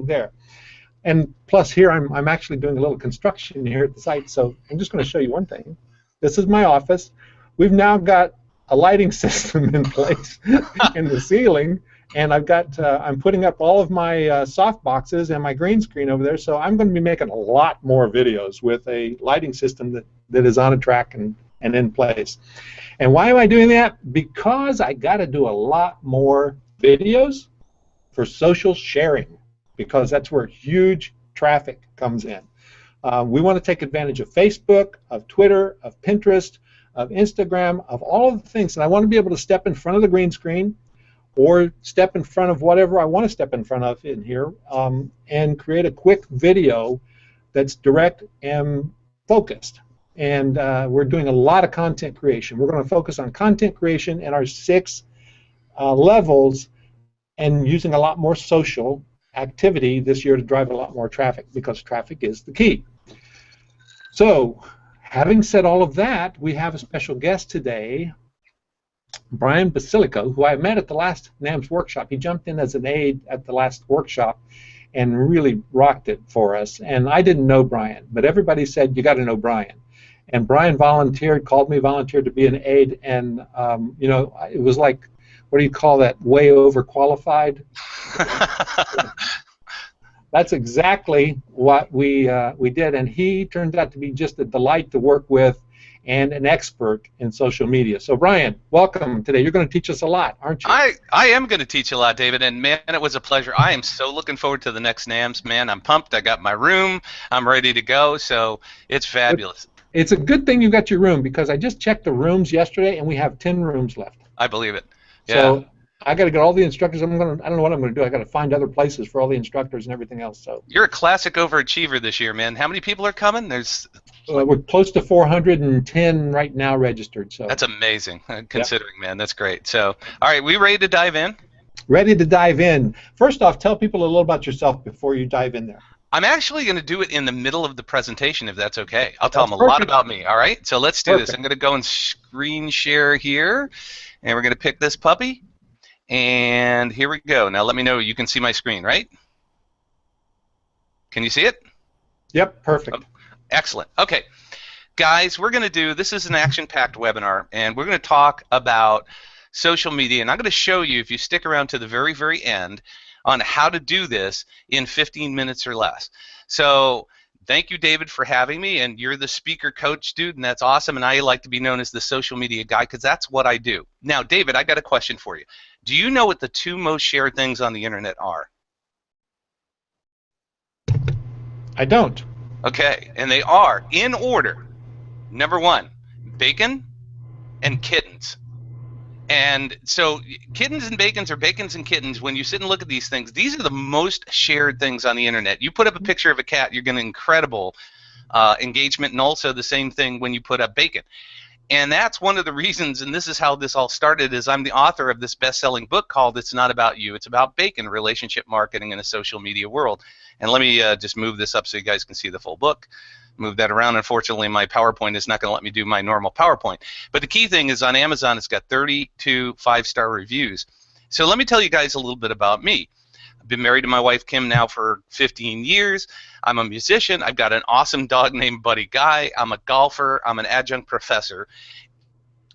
there. And plus here I'm actually doing a little construction here at the site, so I'm just going to show you one thing. This is my office. We've now got a lighting system in place in the ceiling, and I'm putting up all of my soft boxes and my green screen over there, so I'm going to be making a lot more videos with a lighting system that is on a track and in place. And why am I doing that? Because I got to do a lot more videos for social sharing, because that's where huge traffic comes in. We want to take advantage of Facebook, of Twitter, of Pinterest, of Instagram, of all of the things. And I want to be able to step in front of the green screen or step in front of whatever I want to step in front of in here and create a quick video that's direct and focused. And we're doing a lot of content creation. We're going to focus on content creation in our 6 levels and using a lot more social activity this year to drive a lot more traffic, because traffic is the key. So, having said all of that, we have a special guest today, Brian Basilico, who I met at the last NAMS workshop. He jumped in as an aide at the last workshop and really rocked it for us. And I didn't know Brian, but everybody said, you got to know Brian. And Brian volunteered to be an aide, and you know, it was like, what do you call that, way overqualified? That's exactly what we did, and he turned out to be just a delight to work with and an expert in social media. So Brian, welcome today. You're going to teach us a lot, aren't you? I am going to teach you a lot, David, and man, it was a pleasure. I am so looking forward to the next NAMS, man. I'm pumped. I got my room. I'm ready to go, so it's fabulous. It's a good thing you got your room, because I just checked the rooms yesterday, and we have 10 rooms left. I believe it. Yeah. So I got to get all the instructors. I don't know what I'm going to do. I got to find other places for all the instructors and everything else. So you're a classic overachiever this year, man. How many people are coming? There's we're close to 410 right now registered. So that's amazing, considering, man. That's great. So, all right, we ready to dive in? Ready to dive in. First off, tell people a little about yourself before you dive in there. I'm actually going to do it in the middle of the presentation, if that's okay. I'll tell them a lot about me, all right? So let's do this. I'm going to go and screen share here, and we're going to pick this puppy, and here we go. Now let me know you can see my screen, right? Can you see it? Yep, perfect. Oh, excellent. Okay, guys, we're going to do, this is an action-packed webinar, and we're going to talk about social media, and I'm going to show you, if you stick around to the very, very end, on how to do this in 15 minutes or less. So thank you, David, for having me, and you're the speaker coach, dude, and that's awesome, and I like to be known as the social media guy, because that's what I do. Now, David, I got a question for you. Do you know what the 2 most shared things on the internet are? I don't. Okay, and they are, in order, number 1, bacon and kittens. And so kittens and bacons, or bacons and kittens, when you sit and look at these things, these are the most shared things on the internet. You put up a picture of a cat, you're getting incredible engagement, and also the same thing when you put up bacon. And that's one of the reasons, and this is how this all started, is I'm the author of this best-selling book called It's Not About You, It's About Bacon, Relationship Marketing in a Social Media World. And let me just move this up so you guys can see the full book. Move that around. Unfortunately, my PowerPoint is not going to let me do my normal PowerPoint. But the key thing is, on Amazon, it's got 32 5-star reviews. So let me tell you guys a little bit about me. I've been married to my wife, Kim, now for 15 years. I'm a musician. I've got an awesome dog named Buddy Guy. I'm a golfer. I'm an adjunct professor.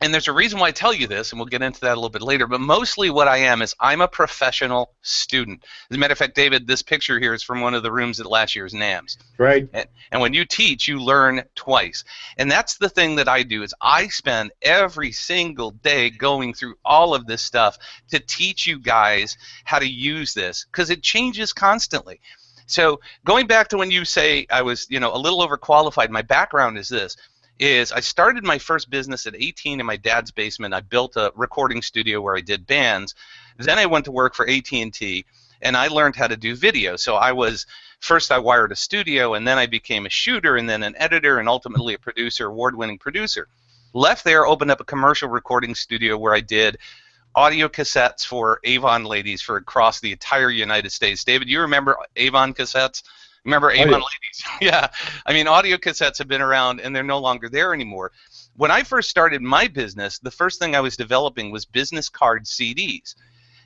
And there's a reason why I tell you this, and we'll get into that a little bit later, but mostly what I am is I'm a professional student. As a matter of fact, David, this picture here is from one of the rooms at last year's NAMS. Right. And when you teach, you learn twice. And that's the thing that I do, is I spend every single day going through all of this stuff to teach you guys how to use this, because it changes constantly. So going back to when you say I was, a little overqualified, my background is this. I started my first business at 18 in my dad's basement. I built a recording studio where I did bands. Then I went to work for AT&T, and I learned how to do video. So first I wired a studio, and then I became a shooter, and then an editor, and ultimately a producer, award-winning producer. Left there, opened up a commercial recording studio where I did audio cassettes for Avon ladies for across the entire United States. David, you remember Avon cassettes? Remember Avon ladies? Yeah. I mean, audio cassettes have been around, and they're no longer there anymore. When I first started my business, the first thing I was developing was business card CDs.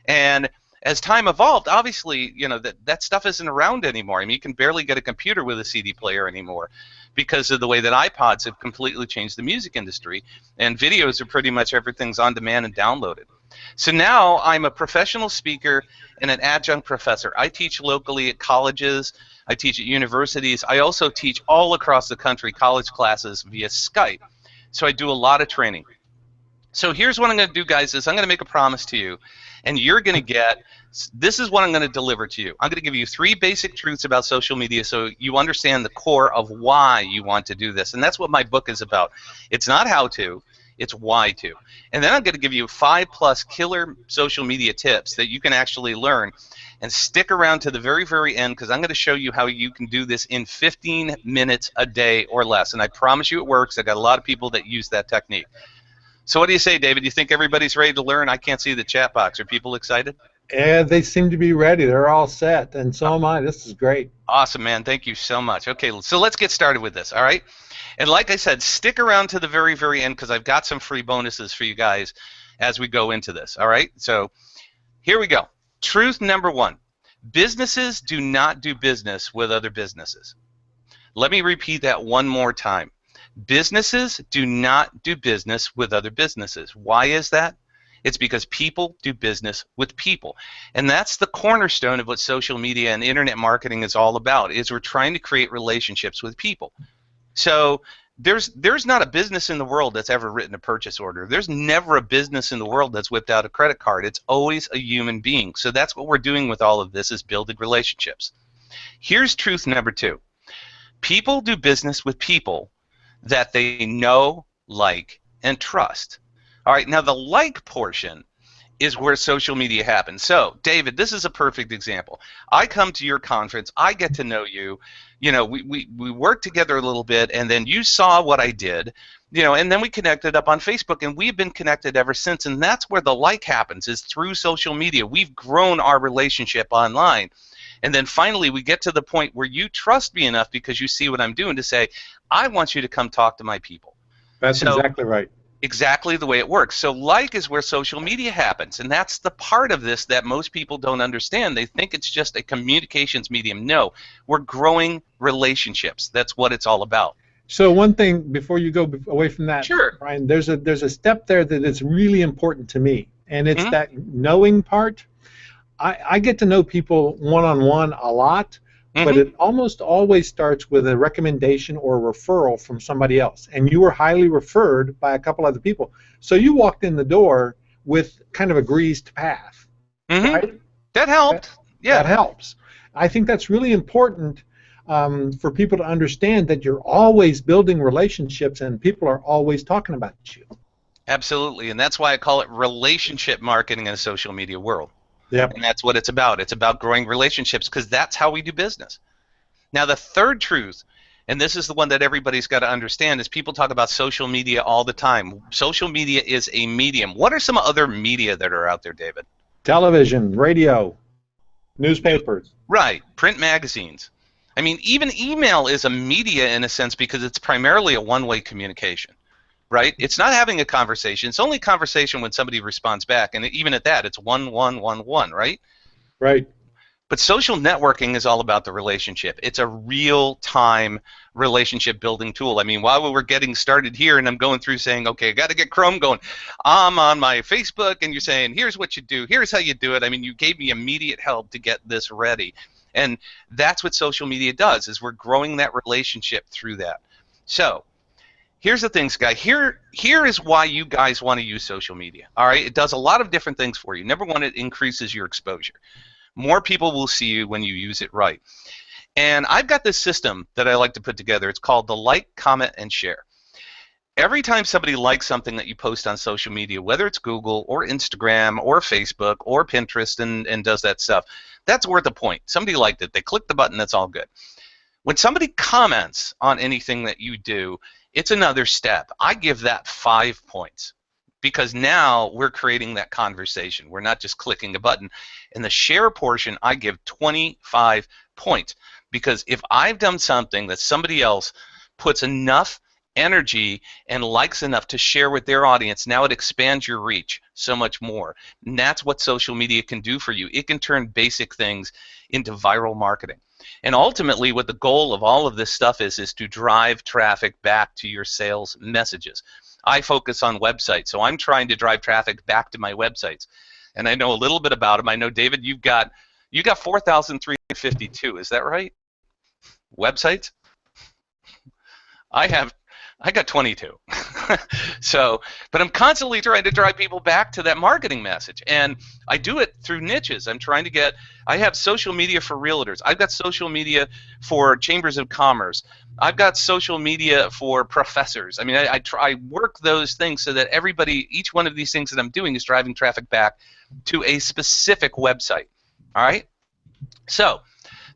And as time evolved, obviously, that stuff isn't around anymore. I mean, you can barely get a computer with a CD player anymore because of the way that iPods have completely changed the music industry, and videos are pretty much everything's on demand and downloaded. So now I'm a professional speaker and an adjunct professor. I teach locally at colleges. I teach at universities. I also teach all across the country college classes via Skype. So I do a lot of training. So here's what I'm going to do, guys, is I'm going to make a promise to you, and you're going to get, this is what I'm going to deliver to you. I'm going to give you 3 basic truths about social media so you understand the core of why you want to do this. And that's what my book is about. It's not how to, it's why to. And then I'm going to give you 5+ killer social media tips that you can actually learn. And stick around to the very, very end, because I'm going to show you how you can do this in 15 minutes a day or less. And I promise you it works. I've got a lot of people that use that technique. So what do you say, David? Do you think everybody's ready to learn? I can't see the chat box. Are people excited? Yeah, they seem to be ready. They're all set, and so am I. This is great. Awesome, man. Thank you so much. Okay, so let's get started with this, all right? And like I said, stick around to the very, very end, because I've got some free bonuses for you guys as we go into this, all right? So here we go. Truth number 1. Businesses do not do business with other businesses. Let me repeat that one more time. Businesses do not do business with other businesses. Why is that? It's because people do business with people. And that's the cornerstone of what social media and internet marketing is all about, is we're trying to create relationships with people. So there's not a business in the world that's ever written a purchase order. There's never a business in the world that's whipped out a credit card. It's always a human being. So that's what we're doing with all of this, is building relationships. Here's truth number 2. People do business with people that they know, like, and trust. All right, now the like portion is where social media happens. So, David, this is a perfect example. I come to your conference, I get to know you, we work together a little bit, and then you saw what I did, and then we connected up on Facebook, and we've been connected ever since, and that's where the like happens, is through social media. We've grown our relationship online. And then finally we get to the point where you trust me enough, because you see what I'm doing, to say, I want you to come talk to my people. That's exactly right. Exactly the way it works. So like is where social media happens, and that's the part of this that most people don't understand. They think it's just a communications medium. No, we're growing relationships. That's what it's all about. So one thing before you go away from that, sure, Brian, there's a step there that is really important to me, and it's that knowing part. I get to know people one-on-one a lot, but it almost always starts with a recommendation or a referral from somebody else. And you were highly referred by a couple other people. So you walked in the door with kind of a greased path. Right? That helped. Yeah. That helps. I think that's really important for people to understand, that you're always building relationships and people are always talking about you. Absolutely. And that's why I call it relationship marketing in a social media world. Yep. And that's what it's about. It's about growing relationships, because that's how we do business. Now, the third truth, and this is the one that everybody's got to understand, is people talk about social media all the time. Social media is a medium. What are some other media that are out there, David? Television, radio, newspapers. Right. Print magazines. I mean, even email is a media in a sense, because it's primarily a one-way communication. Right? It's not having a conversation. It's only a conversation when somebody responds back, and even at that, it's 1-1-1-1, right? Right. But social networking is all about the relationship. It's a real-time relationship building tool. I mean, while we were getting started here, and I'm going through saying, okay, I got to get Chrome going. I'm on my Facebook, and you're saying, here's what you do. Here's how you do it. I mean, you gave me immediate help to get this ready. And that's what social media does, is we're growing that relationship through that. So here's the things, guys. Here is why you guys want to use social media. All right, it does a lot of different things for you. Number 1, it increases your exposure. More people will see you when you use it right. And I've got this system that I like to put together. It's called the like, comment, and share. Every time somebody likes something that you post on social media, whether it's Google or Instagram or Facebook or Pinterest and does that stuff, that's worth a point. Somebody liked it. They clicked the button. That's all good. When somebody comments on anything that you do, it's another step. I give that 5 points, because now we're creating that conversation. We're not just clicking a button. In the share portion, I give 25 points, because if I've done something that somebody else puts enough energy and likes enough to share with their audience, now it expands your reach so much more. And that's what social media can do for you. It can turn basic things into viral marketing. And ultimately, what the goal of all of this stuff is to drive traffic back to your sales messages. I focus on websites, so I'm trying to drive traffic back to my websites. And I know a little bit about them. I know, David, you got 4,352. Is that right? Websites? I got 22. So, but I'm constantly trying to drive people back to that marketing message, and I do it through niches. I have social media for realtors. I've got social media for chambers of commerce. I've got social media for professors. I mean, I work those things so that everybody, each one of these things that I'm doing is driving traffic back to a specific website. All right? So,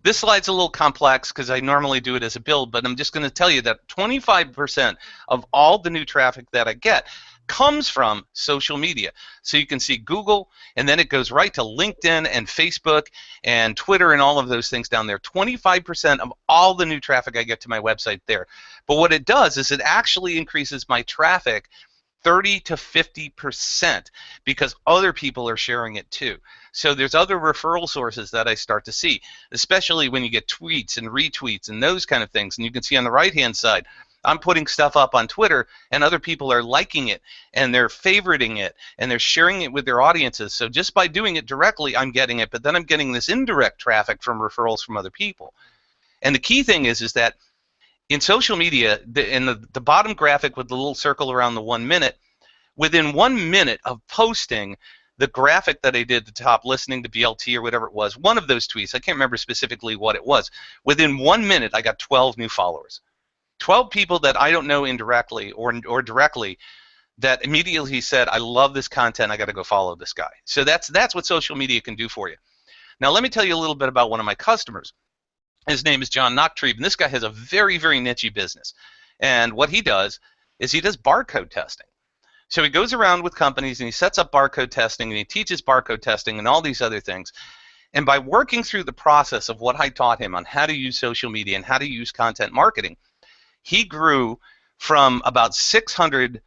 this slide's a little complex because I normally do it as a build, but I'm just going to tell you that 25% of all the new traffic that I get comes from social media. So you can see Google, and then it goes right to LinkedIn and Facebook and Twitter and all of those things down there. 25% of all the new traffic I get to my website there. But what it does is it actually increases my traffic 30 to 50% because other people are sharing it too. So there's other referral sources that I start to see, especially when you get tweets and retweets and those kind of things. And you can see on the right-hand side, I'm putting stuff up on Twitter, and other people are liking it, and they're favoriting it, and they're sharing it with their audiences. So just by doing it directly, I'm getting it, but then I'm getting this indirect traffic from referrals from other people. And the key thing is that in social media, in the bottom graphic with the little circle around the 1 minute, within 1 minute of posting the graphic that I did at the top, listening to BLT or whatever it was, one of those tweets, I can't remember specifically what it was, within 1 minute I got 12 new followers. 12 people that I don't know indirectly or directly that immediately said, I love this content, I got to go follow this guy. So that's what social media can do for you. Now let me tell you a little bit about one of my customers. His name is John Knocktrebe, and this guy has a very, very niche business. And what he does is he does barcode testing. So he goes around with companies and he sets up barcode testing and he teaches barcode testing and all these other things. And by working through the process of what I taught him on how to use social media and how to use content marketing, he grew from about 600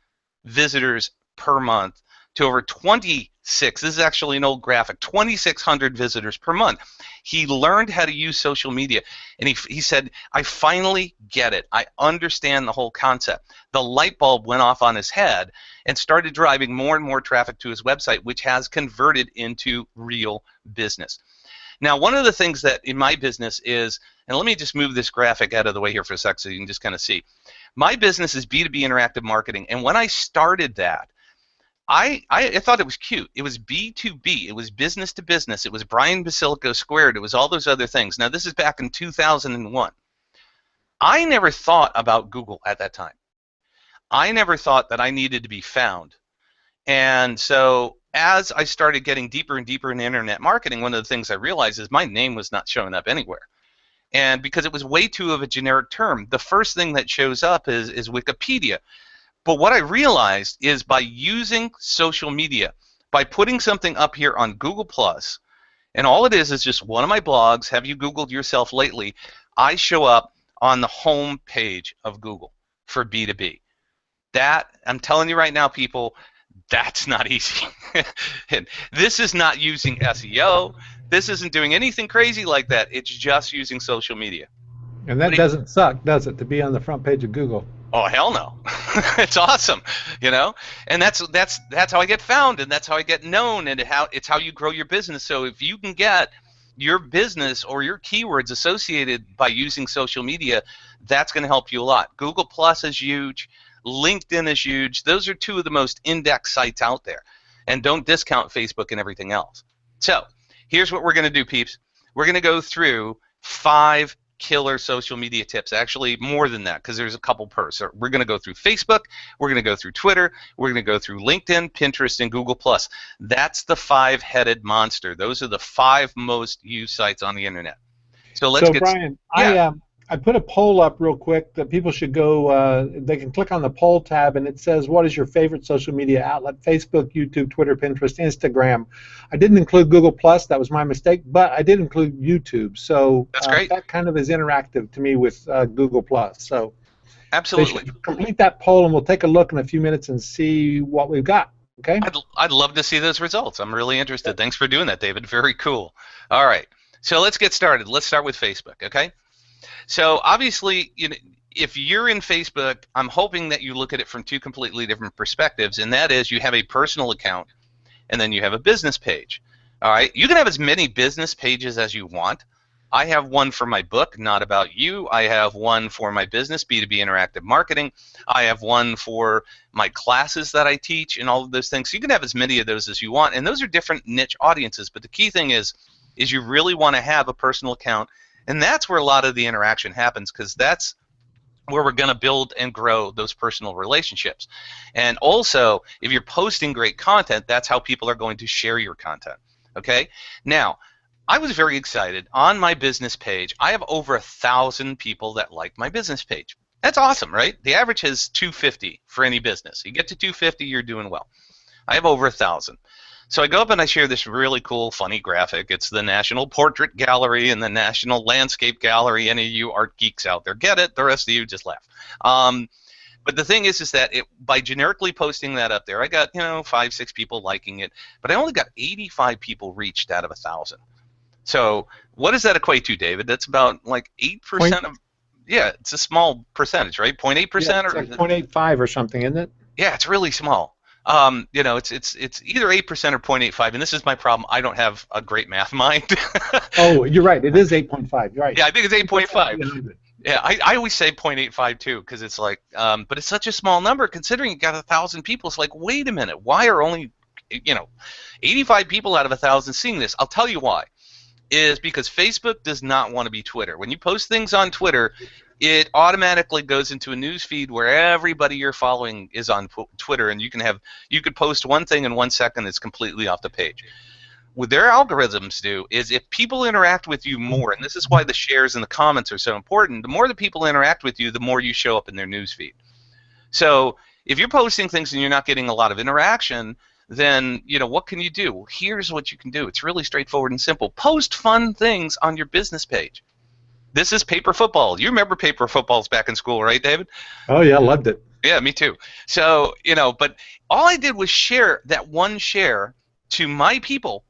visitors per month to over 26. This is actually an old graphic, 2,600 visitors per month. He learned how to use social media, and he said, I finally get it. I understand the whole concept. The light bulb went off on his head and started driving more and more traffic to his website, which has converted into real business. Now, one of the things that in my business is, and let me just move this graphic out of the way here for a sec so you can just kind of see. My business is B2B interactive marketing, and when I started that, I thought it was cute. It was B2B. It was business to business. It was Brian Basilico squared. It was all those other things. Now, this is back in 2001. I never thought about Google at that time. I never thought that I needed to be found. And so as I started getting deeper and deeper in internet marketing, one of the things I realized is my name was not showing up anywhere. And because it was way too of a generic term, the first thing that shows up is Wikipedia. But what I realized is by using social media, by putting something up here on Google+, and all it is just one of my blogs, have you Googled yourself lately, I show up on the home page of Google for B2B. That, I'm telling you right now, people, that's not easy. And this is not using SEO. This isn't doing anything crazy like that. It's just using social media. And that doesn't suck, does it, to be on the front page of Google? Oh, hell no. It's awesome, you know? And that's how I get found, and that's how I get known, and it's how you grow your business. So if you can get your business or your keywords associated by using social media, that's going to help you a lot. Google Plus is huge. LinkedIn is huge. Those are two of the most indexed sites out there. And don't discount Facebook and everything else. So here's what we're going to do, peeps. We're going to go through 5 killer social media tips. Actually, more than that, because there's a couple per. So we're going to go through Facebook, we're going to go through Twitter, we're going to go through LinkedIn, Pinterest, and Google+. That's the 5-headed monster. Those are the 5 most used sites on the internet. So let's get Brian, yeah. I put a poll up real quick that people should go, they can click on the poll tab, and it says, what is your favorite social media outlet? Facebook, YouTube, Twitter, Pinterest, Instagram. I didn't include Google+, that was my mistake, but I did include YouTube. So that's great. That kind of is interactive to me with Google+. So They Absolutely. should complete that poll, and we'll take a look in a few minutes and see what we've got. Okay? I'd love to see those results. I'm really interested. Thanks for doing that, David. Very cool. All right. So let's get started. Let's start with Facebook, okay? So obviously, if you're in Facebook, I'm hoping that you look at it from two completely different perspectives, and that is you have a personal account and then you have a business page. All right? You can have as many business pages as you want. I have one for my book, Not About You. I have one for my business, B2B Interactive Marketing. I have one for my classes that I teach and all of those things. So you can have as many of those as you want, and those are different niche audiences. But the key thing is you really want to have a personal account, and that's where a lot of the interaction happens, because that's where we're going to build and grow those personal relationships. And also, if you're posting great content, that's how people are going to share your content. Okay? Now, I was very excited. On my business page, I have over 1,000 people that like my business page. That's awesome, right? The average is 250 for any business. You get to 250, you're doing well. I have over 1,000. So I go up and I share this really cool, funny graphic. It's the National Portrait Gallery and the National Landscape Gallery. Any of you art geeks out there get it. The rest of you just laugh. But the thing is that by generically posting that up there, I got 5, 6 people liking it, but I only got 85 people reached out of 1,000. So what does that equate to, David? That's about like 8% of. Yeah, it's a small percentage, right? 0.8%, yeah, it's like 0.85 or something, isn't it? Yeah, it's really small. It's either 8% or 0.85, and this is my problem. I don't have a great math mind. Oh, you're right. It is 8.5. You're right. Yeah, I think it's 8.5. Yeah, I always say 0.85 too, because it's like, but it's such a small number considering you got 1,000 people. It's like, wait a minute, why are only 85 people out of 1,000 seeing this? I'll tell you why. Is because Facebook does not want to be Twitter. When you post things on Twitter, it automatically goes into a news feed where everybody you're following is on Twitter, and you could post one thing in 1 second that's completely off the page. What their algorithms do is if people interact with you more, and this is why the shares and the comments are so important, the more the people interact with you, the more you show up in their news feed. So if you're posting things and you're not getting a lot of interaction, then what can you do? Well, here's what you can do. It's really straightforward and simple. Post fun things on your business page. This is paper football. You remember paper footballs back in school, right, David? Oh yeah, loved it. Yeah, me too. So but all I did was share that one share to my people.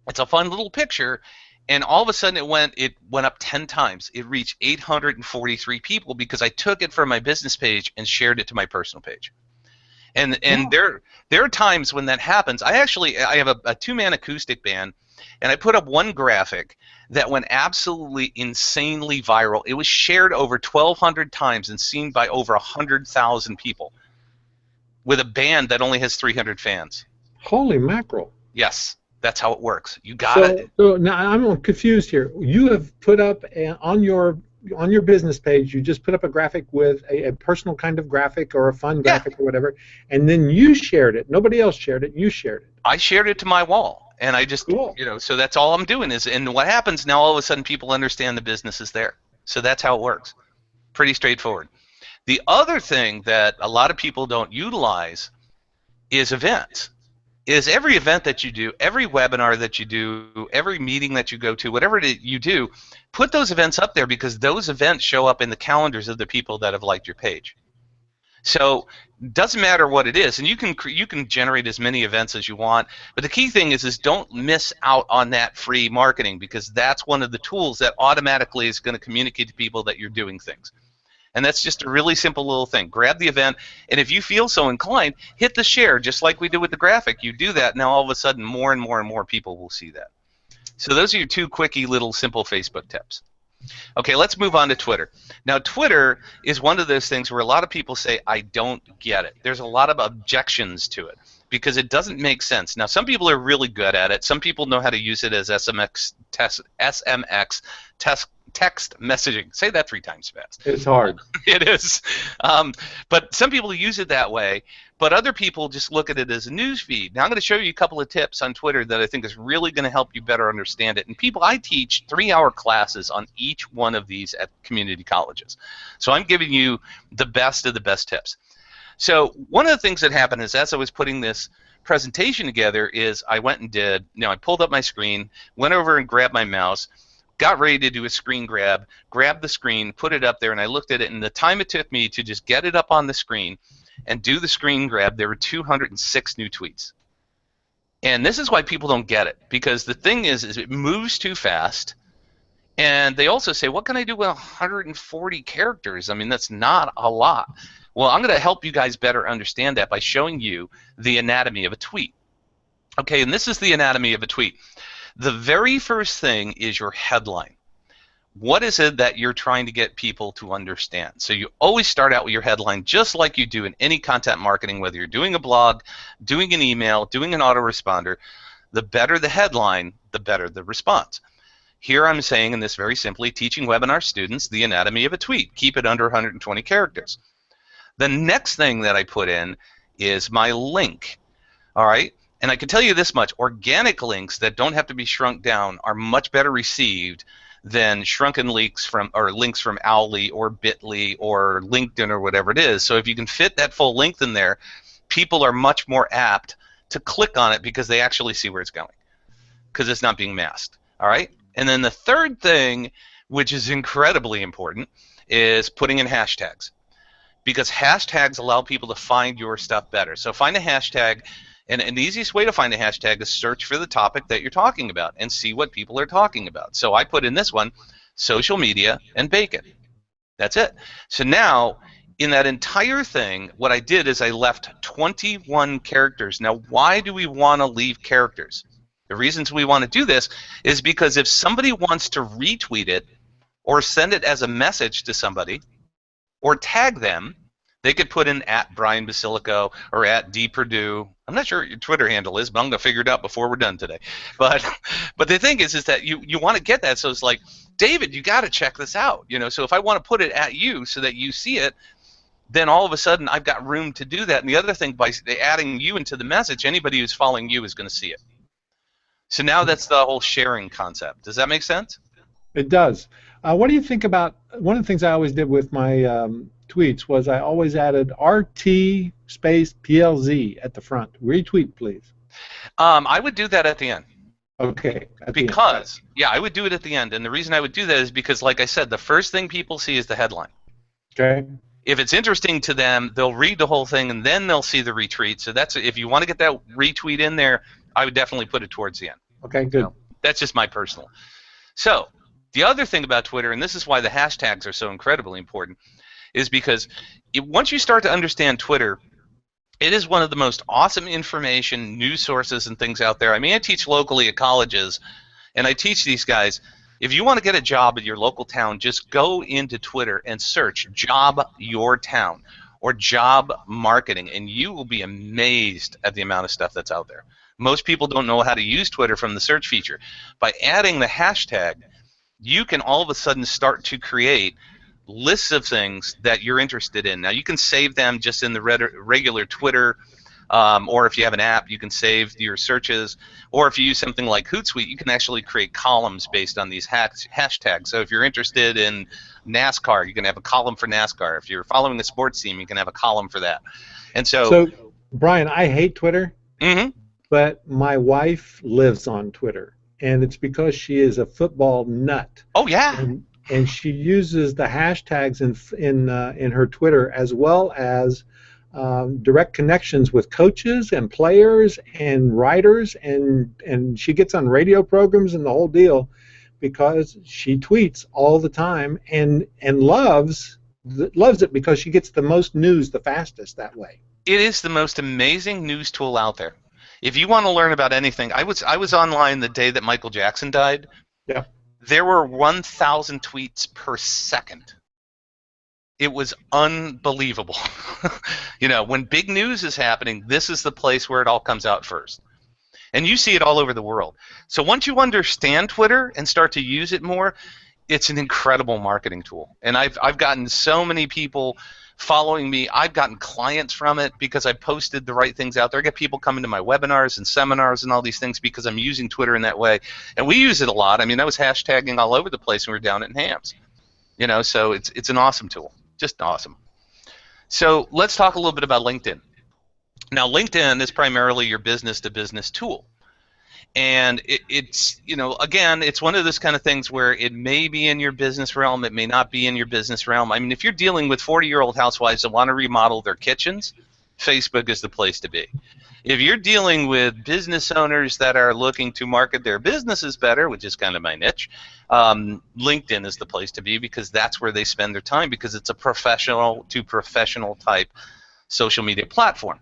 It's a fun little picture, and all of a sudden it went up 10 times. It reached 843 people because I took it from my business page and shared it to my personal page. And there are times when that happens. I have a 2-man acoustic band, and I put up one graphic that went absolutely insanely viral. It was shared over 1,200 times and seen by over 100,000 people with a band that only has 300 fans. Holy mackerel. Yes, that's how it works. You got it. So now I'm confused here. You have put up on your business page, you just put up a graphic with a personal kind of graphic or a fun graphic or whatever, and then you shared it. Nobody else shared it. You shared it. I shared it to my wall, and I just, cool. So that's all I'm doing and what happens now, all of a sudden people understand the business is there. So that's how it works. Pretty straightforward. The other thing that a lot of people don't utilize is events. Is every event that you do, every webinar that you do, every meeting that you go to, whatever you do, put those events up there because those events show up in the calendars of the people that have liked your page. So it doesn't matter what it is, and you can generate as many events as you want, but the key thing is don't miss out on that free marketing, because that's one of the tools that automatically is going to communicate to people that you're doing things. And that's just a really simple little thing. Grab the event, and if you feel so inclined, hit the share, just like we did with the graphic. You do that, now all of a sudden more and more and more people will see that. So those are your 2 quickie little simple Facebook tips. Okay, let's move on to Twitter. Now, Twitter is one of those things where a lot of people say, I don't get it. There's a lot of objections to it because it doesn't make sense. Now, some people are really good at it. Some people know how to use it as SMX text messaging. Say that 3 times fast. It's hard. It is. But some people use it that way, but other people just look at it as a news feed. Now I'm going to show you a couple of tips on Twitter that I think is really going to help you better understand it. And I teach 3-hour classes on each one of these at community colleges. So I'm giving you the best of the best tips. So one of the things that happened is as I was putting this presentation together is I went and I pulled up my screen, went over and grabbed my mouse, got ready to do a screen grab, grabbed the screen, put it up there, and I looked at it, and the time it took me to just get it up on the screen and do the screen grab, there were 206 new tweets. And this is why people don't get it, because the thing is it moves too fast. And they also say, what can I do with 140 characters? I mean, that's not a lot. Well, I'm going to help you guys better understand that by showing you the anatomy of a tweet. Okay, and this is the anatomy of a tweet. The very first thing is your headline. What is it that you're trying to get people to understand? So you always start out with your headline, just like you do in any content marketing, whether you're doing a blog, doing an email, doing an autoresponder. The better the headline, the better the response. Here I'm saying, in this very simply, teaching webinar students the anatomy of a tweet. Keep it under 120 characters. The next thing that I put in is my link. All right? And I can tell you this much, organic links that don't have to be shrunk down are much better received than shrunken links from Owly or Bitly or LinkedIn or whatever it is. So if you can fit that full length in there, people are much more apt to click on it because they actually see where it's going, because it's not being masked. All right? And then the third thing, which is incredibly important, is putting in hashtags, because hashtags allow people to find your stuff better. So find a hashtag. And the easiest way to find a hashtag is search for the topic that you're talking about and see what people are talking about. So I put in this one, social media and bacon. That's it. So now, in that entire thing, what I did is I left 21 characters. Now, why do we want to leave characters? The reasons we want to do this is because if somebody wants to retweet it or send it as a message to somebody or tag them, they could put in @Brian Basilico or @DPurdue. I'm not sure what your Twitter handle is, but I'm going to figure it out before we're done today. But the thing is that you want to get that, so it's like, David, you got to check this out. You know, so if I want to put it at you so that you see it, then all of a sudden I've got room to do that. And the other thing, by adding you into the message, anybody who's following you is going to see it. So now that's the whole sharing concept. Does that make sense? It does. What do you think about, one of the things I always did with my tweets was I always added RT space PLZ at the front. Retweet, please. I would do that at the end. Okay. Because, yeah, I would do it at the end. And the reason I would do that is because, like I said, the first thing people see is the headline. Okay. If it's interesting to them, they'll read the whole thing and then they'll see the retweet. So that's, if you want to get that retweet in there, I would definitely put it towards the end. Okay, good. So that's just my personal. So the other thing about Twitter, and this is why the hashtags are so incredibly important, is because once you start to understand Twitter, it is one of the most awesome information, news sources, and things out there. I mean, I teach locally at colleges, and I teach these guys, if you want to get a job at your local town, just go into Twitter and search job your town or job marketing, and you will be amazed at the amount of stuff that's out there. Most people don't know how to use Twitter from the search feature. By adding the hashtag, you can all of a sudden start to create lists of things that you're interested in. Now, you can save them just in the regular Twitter, or if you have an app, you can save your searches. Or if you use something like Hootsuite, you can actually create columns based on these hashtags. So if you're interested in NASCAR, you can have a column for NASCAR. If you're following a sports team, you can have a column for that. And so Brian, I hate Twitter, but my wife lives on Twitter, and it's because she is a football nut. Oh, yeah. And she uses the hashtags in her Twitter, as well as direct connections with coaches and players and writers, and she gets on radio programs and the whole deal because she tweets all the time and loves it because she gets the most news the fastest that way. It is the most amazing news tool out there. If you want to learn about anything, I was online the day that Michael Jackson died. Yeah. There were 1,000 tweets per second. It was unbelievable. You know, when big news is happening, this is the place where it all comes out first. And you see it all over the world. So once you understand Twitter and start to use it more, it's an incredible marketing tool. And I've gotten so many people following me. I've gotten clients from it because I posted the right things out there. I get people coming to my webinars and seminars and all these things because I'm using Twitter in that way. And we use it a lot. I mean, I was hashtagging all over the place when we were down at Hams. You know, so it's an awesome tool. Just awesome. So let's talk a little bit about LinkedIn. Now, LinkedIn is primarily your business-to-business tool. And it's, you know, again, it's one of those kind of things where it may be in your business realm, it may not be in your business realm. I mean, if you're dealing with 40-year-old housewives that want to remodel their kitchens, Facebook is the place to be. If you're dealing with business owners that are looking to market their businesses better, which is kind of my niche, LinkedIn is the place to be, because that's where they spend their time, because it's a professional to professional type social media platform.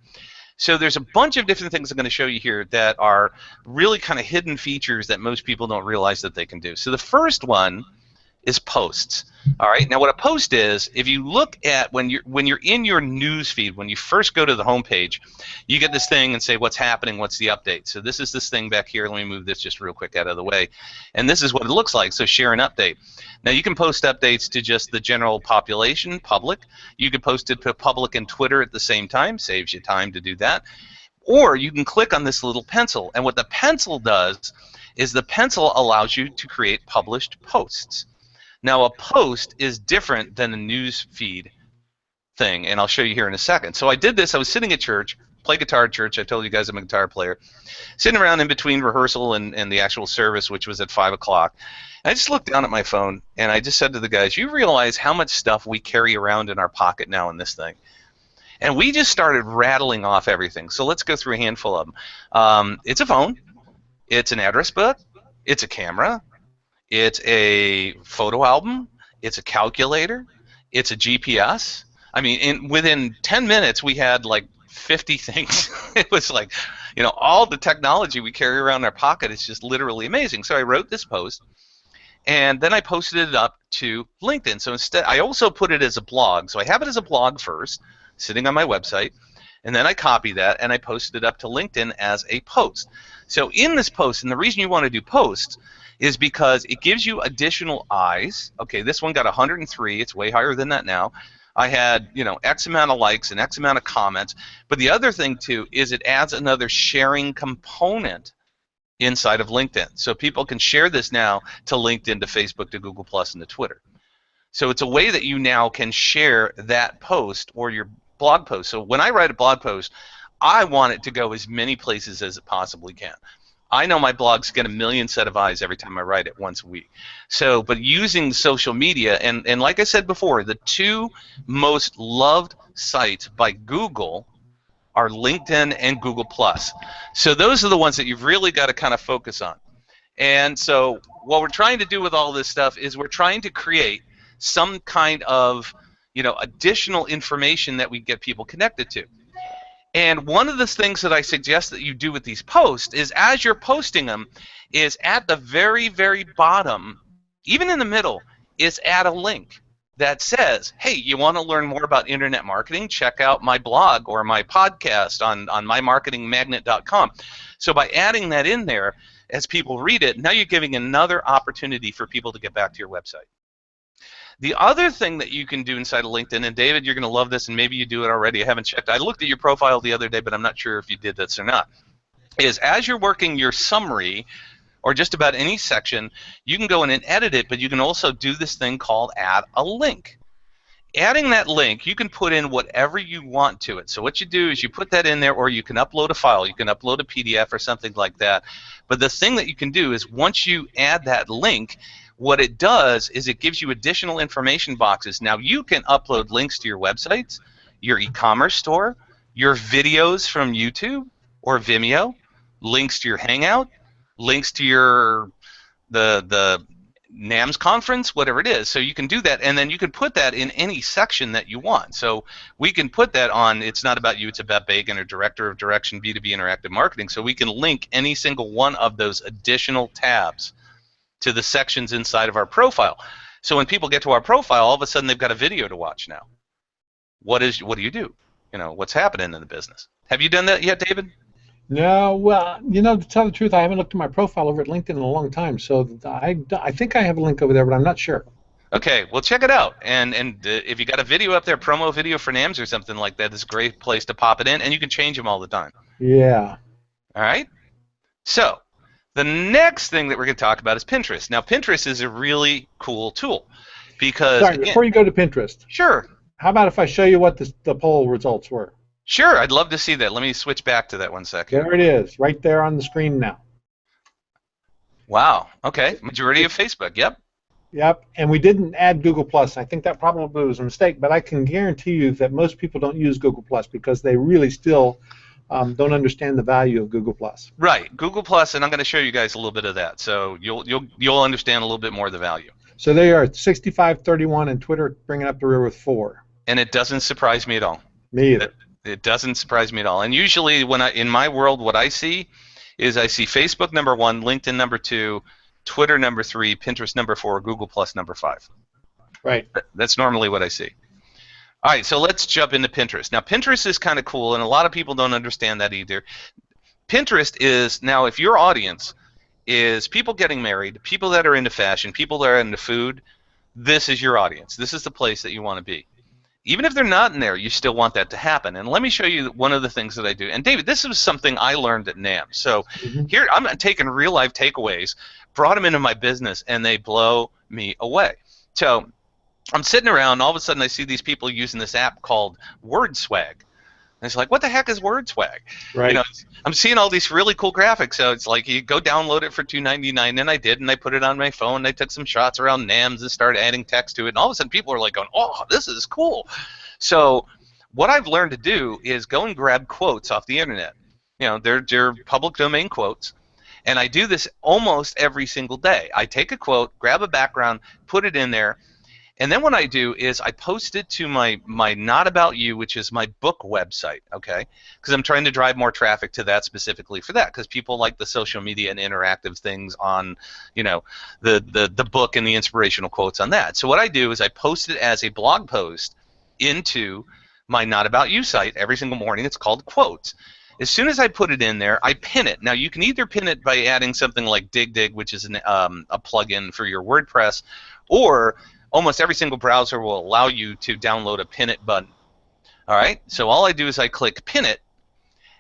So there's a bunch of different things I'm going to show you here that are really kind of hidden features that most people don't realize that they can do. So the first one is posts. All right. Now, what a post is, if you look at when you're in your news feed, when you first go to the home page, you get this thing and say, what's happening? What's the update? So this is this thing back here. Let me move this just real quick out of the way. And this is what it looks like. So share an update. Now, you can post updates to just the general population, public. You can post it to public and Twitter at the same time. Saves you time to do that. Or you can click on this little pencil. And what the pencil does is the pencil allows you to create published posts. Now, a post is different than a news feed thing, and I'll show you here in a second. So I did this. I was sitting at church, play guitar at church. I told you guys I'm a guitar player. Sitting around in between rehearsal and the actual service, which was at 5 o'clock. I just looked down at my phone, and I just said to the guys, you realize how much stuff we carry around in our pocket now in this thing? And we just started rattling off everything. So let's go through a handful of them. It's a phone. It's an address book. It's a camera. It's a photo album. It's a calculator. It's a GPS. I mean, within 10 minutes, we had like 50 things. It was like, you know, all the technology we carry around in our pocket is just literally amazing. So I wrote this post, and then I posted it up to LinkedIn. So instead, I also put it as a blog. So I have it as a blog first, sitting on my website, and then I copy that, and I posted it up to LinkedIn as a post. So in this post, and the reason you want to do posts is because it gives you additional eyes. Okay, this one got 103. It's way higher than that now. I had, you know, X amount of likes and X amount of comments. But the other thing, too, is it adds another sharing component inside of LinkedIn. So people can share this now to LinkedIn, to Facebook, to Google+, and to Twitter. So it's a way that you now can share that post or your blog post. So when I write a blog post, I want it to go as many places as it possibly can. I know my blogs get 1 million set of eyes every time I write it once a week. So, but using social media, and like I said before, the two most loved sites by Google are LinkedIn and Google+. So those are the ones that you've really got to kind of focus on. And so what we're trying to do with all this stuff is we're trying to create some kind of, you know, additional information that we get people connected to. And one of the things that I suggest that you do with these posts is, as you're posting them, is at the very, very bottom, even in the middle, is add a link that says, hey, you want to learn more about internet marketing? Check out my blog or my podcast on mymarketingmagnet.com. So by adding that in there, as people read it, now you're giving another opportunity for people to get back to your website. The other thing that you can do inside of LinkedIn, and David, you're going to love this, and maybe you do it already. I haven't checked. I looked at your profile the other day, but I'm not sure if you did this or not, is as you're working your summary or just about any section, you can go in and edit it, but you can also do this thing called add a link. Adding that link, you can put in whatever you want to it. So what you do is you put that in there, or you can upload a file. You can upload a PDF or something like that. But the thing that you can do is once you add that link, what it does is it gives you additional information boxes. Now you can upload links to your websites, your e-commerce store, your videos from YouTube or Vimeo, links to your Hangout, links to your the NAMS conference, whatever it is. So you can do that, and then you can put that in any section that you want. So we can put that on It's Not About You, It's About Bacon, or Director of Direction B2B Interactive Marketing. So we can link any single one of those additional tabs to the sections inside of our profile. So when people get to our profile, all of a sudden they've got a video to watch now. What do you do? You know, what's happening in the business? Have you done that yet, David? No, well, you know, to tell the truth, I haven't looked at my profile over at LinkedIn in a long time, so I think I have a link over there, but I'm not sure. Okay, well, check it out. And if you got a video up there, promo video for NAMS or something like that, it's a great place to pop it in, and you can change them all the time. Yeah. All right? So the next thing that we're going to talk about is Pinterest. Now, Pinterest is a really cool tool because... Sorry, before you go to Pinterest. Sure. How about if I show you what the poll results were? Sure, I'd love to see that. Let me switch back to that one second. There it is, right there on the screen now. Wow. Okay. Majority of Facebook. Yep. Yep, and we didn't add Google Plus. I think that probably was a mistake, but I can guarantee you that most people don't use Google Plus because they really still don't understand the value of Google Plus. Right. Google Plus, and I'm going to show you guys a little bit of that, so you'll understand a little bit more of the value. So they are 65-31, and Twitter bringing up the rear with 4. And it doesn't surprise me at all. Me either. It doesn't surprise me at all. And usually, in my world, what I see is I see Facebook number 1, LinkedIn number 2, Twitter number 3, Pinterest number 4, Google Plus number 5. Right. That's normally what I see. All right, so let's jump into Pinterest. Now, Pinterest is kind of cool, and a lot of people don't understand that either. Pinterest is, now, if your audience is people getting married, people that are into fashion, people that are into food, this is your audience. This is the place that you want to be. Even if they're not in there, you still want that to happen. And let me show you one of the things that I do. And David, this is something I learned at NAM. So here, I'm taking real-life takeaways, brought them into my business, and they blow me away. So I'm sitting around, all of a sudden I see these people using this app called WordSwag. And it's like, what the heck is WordSwag? Right. You know, I'm seeing all these really cool graphics. So it's like, you go download it for $2.99, and I did, and I put it on my phone. And I took some shots around NAMs and started adding text to it. And all of a sudden people are like going, oh, this is cool. So what I've learned to do is go and grab quotes off the internet. You know, they're public domain quotes. And I do this almost every single day. I take a quote, grab a background, put it in there, and then what I do is I post it to my Not About You, which is my book website, okay? Because I'm trying to drive more traffic to that specifically for that, because people like the social media and interactive things on, you know, the book and the inspirational quotes on that. So what I do is I post it as a blog post into my Not About You site every single morning. It's called Quotes. As soon as I put it in there, I pin it. Now, you can either pin it by adding something like DigDig, which is a plugin for your WordPress, or almost every single browser will allow you to download a pin it button. All right? So all I do is I click pin it,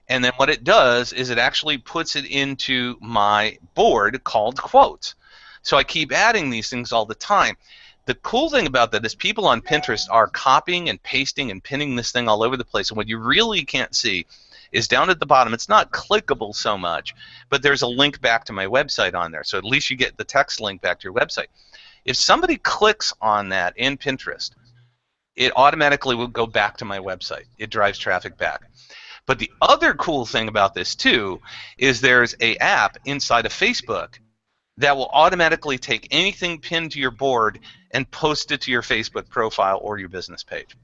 and then what it does is it actually puts it into my board called Quotes. So I keep adding these things all the time. The cool thing about that is people on Pinterest are copying and pasting and pinning this thing all over the place, and what you really can't see is down at the bottom. It's not clickable so much, but there's a link back to my website on there, so at least you get the text link back to your website. If somebody clicks on that in Pinterest, it automatically will go back to my website. It drives traffic back. But the other cool thing about this, too, is there's an app inside of Facebook that will automatically take anything pinned to your board and post it to your Facebook profile or your business page.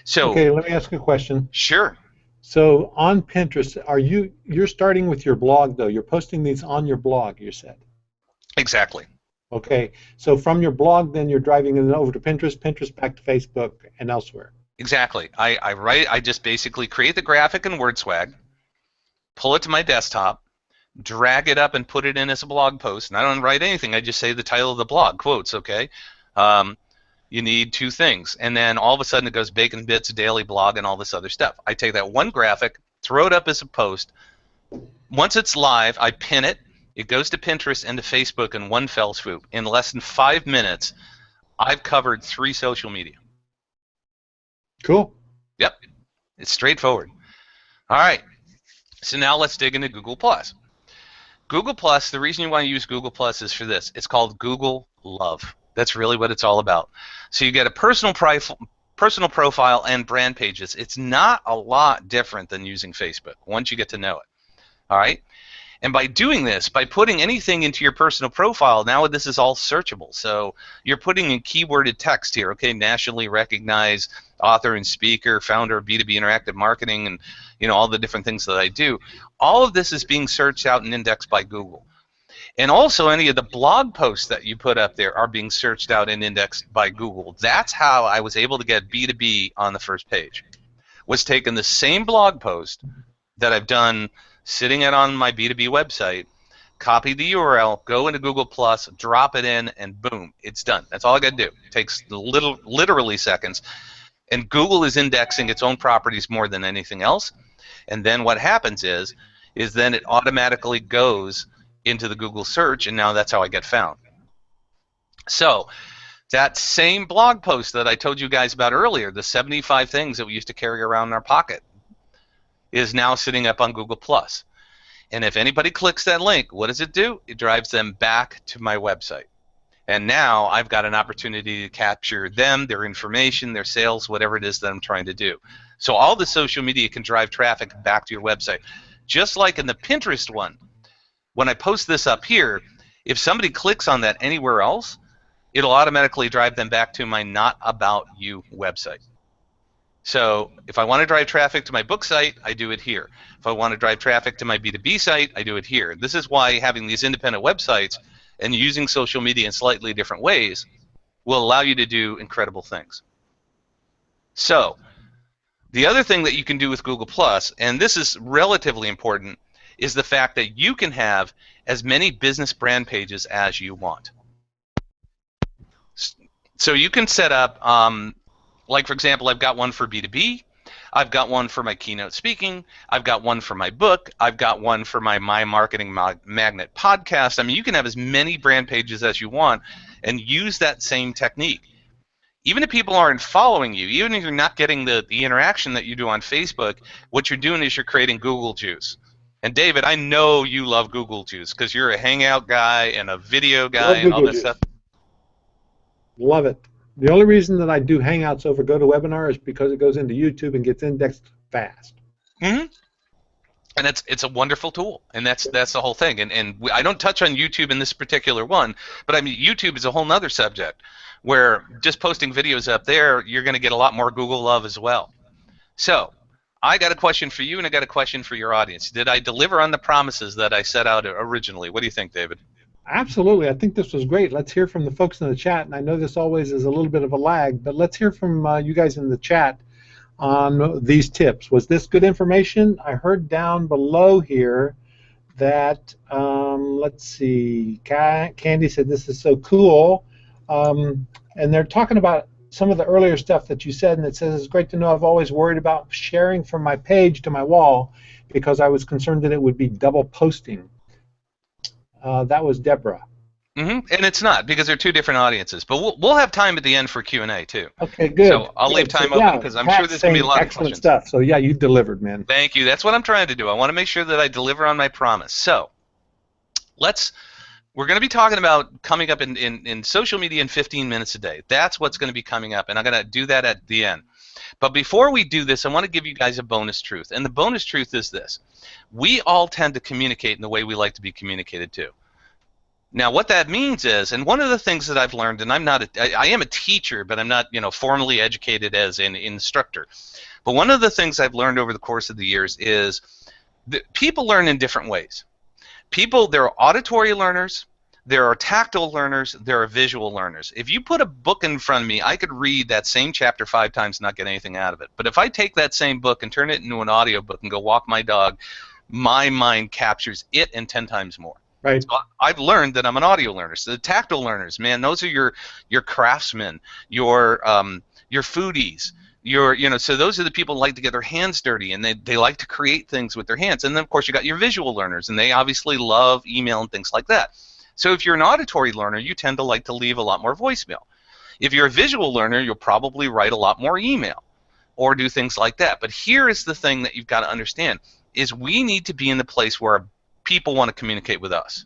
So, okay, let me ask you a question. Sure. So on Pinterest, you're starting with your blog, though. You're posting these on your blog, you said. Exactly. Okay, so from your blog, then you're driving it over to Pinterest, Pinterest back to Facebook, and elsewhere. Exactly. I just basically create the graphic in WordSwag, pull it to my desktop, drag it up and put it in as a blog post, and I don't write anything. I just say the title of the blog, Quotes, okay? You need 2 things, and then all of a sudden it goes Bacon Bits, Daily Blog, and all this other stuff. I take that one graphic, throw it up as a post. Once it's live, I pin it. It goes to Pinterest and to Facebook in one fell swoop. In less than 5 minutes, I've covered 3 social media. Cool. Yep. It's straightforward. All right. So now let's dig into Google+. Google+, the reason you want to use Google+ is for this. It's called Google Love. That's really what it's all about. So you get a personal profile and brand pages. It's not a lot different than using Facebook once you get to know it. All right? And by doing this, by putting anything into your personal profile, now this is all searchable. So you're putting in keyworded text here, okay? Nationally recognized author and speaker, founder of B2B Interactive Marketing, and all the different things that I do. All of this is being searched out and indexed by Google. And also any of the blog posts that you put up there are being searched out and indexed by Google. That's how I was able to get B2B on the first page. Was taking the same blog post that I've done sitting on my B2B website, copy the URL, go into Google+, drop it in, and boom, it's done. That's all I got to do. It takes literally seconds. And Google is indexing its own properties more than anything else. And then what happens is then it automatically goes into the Google search, and now that's how I get found. So that same blog post that I told you guys about earlier, the 75 things that we used to carry around in our pocket, is now sitting up on Google+. And if anybody clicks that link, what does it do? It drives them back to my website. And now I've got an opportunity to capture them, their information, their sales, whatever it is that I'm trying to do. So all the social media can drive traffic back to your website. Just like in the Pinterest one, when I post this up here, if somebody clicks on that anywhere else, it'll automatically drive them back to my Not About You website. So if I want to drive traffic to my book site, I do it here. If I want to drive traffic to my B2B site, I do it here. This is why having these independent websites and using social media in slightly different ways will allow you to do incredible things. So the other thing that you can do with Google+, and this is relatively important, is the fact that you can have as many business brand pages as you want. So you can set up, like for example, I've got one for B2B, I've got one for my keynote speaking, I've got one for my book, I've got one for my Marketing Magnet podcast. I mean, you can have as many brand pages as you want and use that same technique. Even if people aren't following you, even if you're not getting the interaction that you do on Facebook, what you're doing is you're creating Google Juice. And David, I know you love Google Juice because you're a Hangout guy and a video guy and all this stuff. Love it. The only reason that I do Hangouts over GoToWebinar is because it goes into YouTube and gets indexed fast. Mm-hmm. And it's a wonderful tool, and that's the whole thing. And I don't touch on YouTube in this particular one, but I mean YouTube is a whole nother subject where just posting videos up there, you're going to get a lot more Google love as well. So I got a question for you, and I got a question for your audience. Did I deliver on the promises that I set out originally? What do you think, David? Absolutely. I think this was great. Let's hear from the folks in the chat. And I know this always is a little bit of a lag, but let's hear from you guys in the chat on these tips. Was this good information? I heard down below here that, let's see, Candy said this is so cool. And they're talking about some of the earlier stuff that you said, and it says it's great to know I've always worried about sharing from my page to my wall because I was concerned that it would be double posting. That was Deborah. Mm-hmm. And it's not, because they're two different audiences. But we'll have time at the end for Q&A too. Okay, good. So I'll leave time open because I'm sure there's going to be a lot of questions. Excellent stuff. So yeah, you delivered, man. Thank you. That's what I'm trying to do. I want to make sure that I deliver on my promise. So we're going to be talking about coming up in social media in 15 minutes a day. That's what's going to be coming up, and I'm going to do that at the end. But before we do this, I want to give you guys a bonus truth. And the bonus truth is this. We all tend to communicate in the way we like to be communicated to. Now, what that means is, and one of the things that I've learned, and I am a teacher, but I'm not, formally educated as an instructor. But one of the things I've learned over the course of the years is that people learn in different ways. There are auditory learners, there are tactile learners, there are visual learners. If you put a book in front of me, I could read that same chapter 5 times and not get anything out of it. But if I take that same book and turn it into an audio book and go walk my dog, my mind captures it and 10 times more. Right. So I've learned that I'm an audio learner. So the tactile learners, man, those are your craftsmen, your foodies, so those are the people who like to get their hands dirty and they like to create things with their hands. And then of course you got your visual learners, and they obviously love email and things like that. So if you're an auditory learner, you tend to like to leave a lot more voicemail. If you're a visual learner, you'll probably write a lot more email or do things like that. But here is the thing that you've got to understand is we need to be in the place where people want to communicate with us.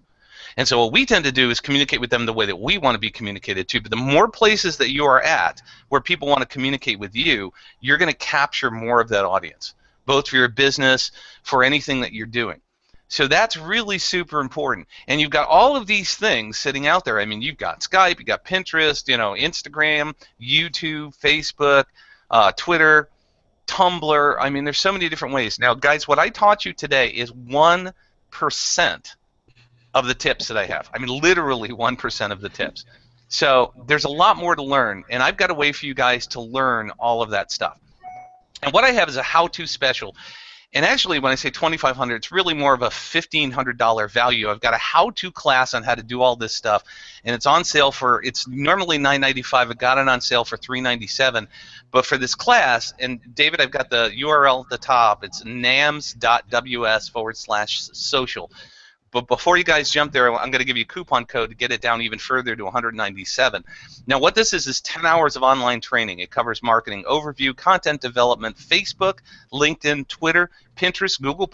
And so what we tend to do is communicate with them the way that we want to be communicated to. But the more places that you are at where people want to communicate with you, you're going to capture more of that audience, both for your business, for anything that you're doing. So that's really super important. And you've got all of these things sitting out there. I mean, you've got Skype, you've got Pinterest, Instagram, YouTube, Facebook, Twitter, Tumblr. I mean, there's so many different ways. Now, guys, what I taught you today is 1% of the tips that I have. I mean, literally 1% of the tips. So there's a lot more to learn, and I've got a way for you guys to learn all of that stuff. And what I have is a how-to special. And actually, when I say $2,500, it's really more of a $1,500 value. I've got a how-to class on how to do all this stuff, and it's on sale it's normally $9.95. I got it on sale for $3.97. But for this class, and David, I've got the URL at the top. It's nams.ws/social. But before you guys jump there, I'm going to give you a coupon code to get it down even further to $197. Now, what this is 10 hours of online training. It covers marketing overview, content development, Facebook, LinkedIn, Twitter, Pinterest, Google+.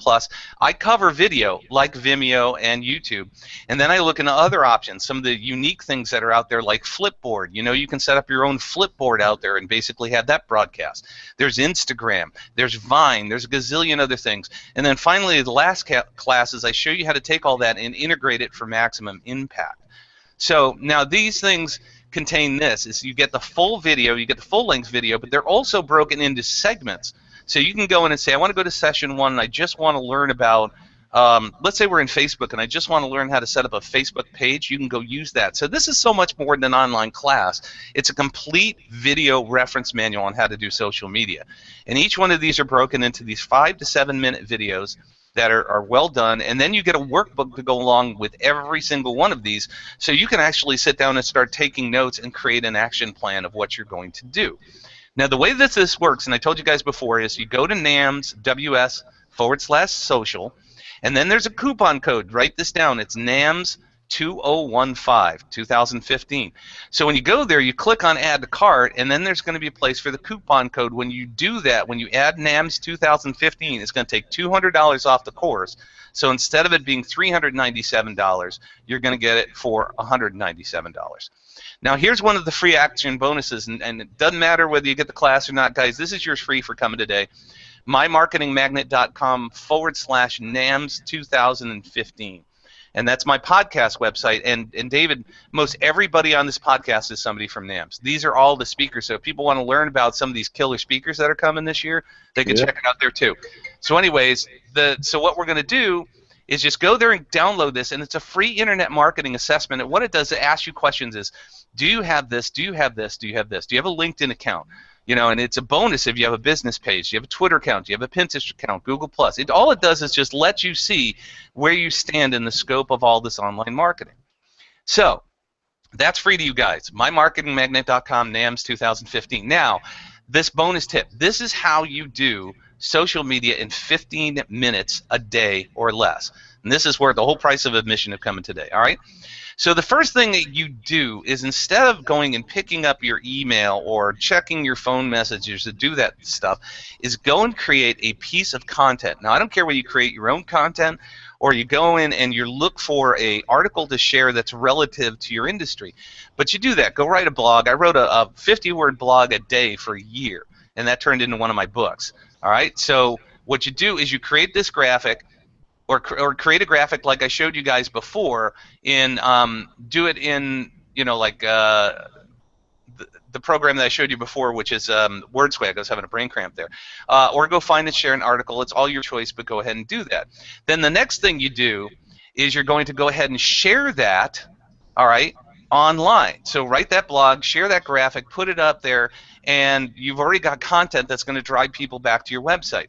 I cover video like Vimeo and YouTube. And then I look into other options, some of the unique things that are out there like Flipboard. You know, you can set up your own Flipboard out there and basically have that broadcast. There's Instagram, there's Vine, there's a gazillion other things. And then finally, the last class is I show you how to take all that and integrate it for maximum impact. So now these things contain this, is you get the full video, you get the full-length video, but they're also broken into segments. So you can go in and say, I want to go to session 1 and I just want to learn about, let's say we're in Facebook and I just want to learn how to set up a Facebook page. You can go use that. So this is so much more than an online class. It's a complete video reference manual on how to do social media. And each one of these are broken into these 5 to 7 minute videos that are well done, and then you get a workbook to go along with every single one of these, so you can actually sit down and start taking notes and create an action plan of what you're going to do. Now the way that this works, and I told you guys before, is you go to NAMS.ws/social, and then there's a coupon code. Write this down. It's NAMS 2015, 2015. So when you go there, you click on Add to Cart, and then there's going to be a place for the coupon code. When you do that, when you add NAMS 2015, it's going to take $200 off the course. So instead of it being $397, you're going to get it for $197. Now here's one of the free action bonuses, and it doesn't matter whether you get the class or not, guys. This is yours free for coming today. mymarketingmagnet.com/NAMS 2015. And that's my podcast website. And David, most everybody on this podcast is somebody from NAMS. These are all the speakers. So if people want to learn about some of these killer speakers that are coming this year, they can check it out there too. So anyways, so what we're going to do is just go there and download this. And it's a free internet marketing assessment. And what it does, it asks you questions is, do you have this? Do you have this? Do you have this? Do you have a LinkedIn account? You know, and it's a bonus if you have a business page, you have a Twitter account, you have a Pinterest account, Google+. All it does is just let you see where you stand in the scope of all this online marketing. So that's free to you guys. mymarketingmagnet.com, NAMS 2015. Now, this bonus tip, this is how you do social media in 15 minutes a day or less. And this is where the whole price of admission is coming today, all right? So the first thing that you do is, instead of going and picking up your email or checking your phone messages to do that stuff, is go and create a piece of content. Now I don't care whether you create your own content or you go in and you look for an article to share that's relative to your industry. But you do that. Go write a blog. I wrote a 50-word blog a day for a year, and that turned into one of my books. All right. So what you do is you create this graphic, or create a graphic like I showed you guys before. Do it in, you know, like the program that I showed you before, which is WordSwag. I was having a brain cramp there. Or go find and share an article. It's all your choice, but go ahead and do that. Then the next thing you do is you're going to go ahead and share that, all right, online. So write that blog, share that graphic, put it up there, and you've already got content that's going to drive people back to your website.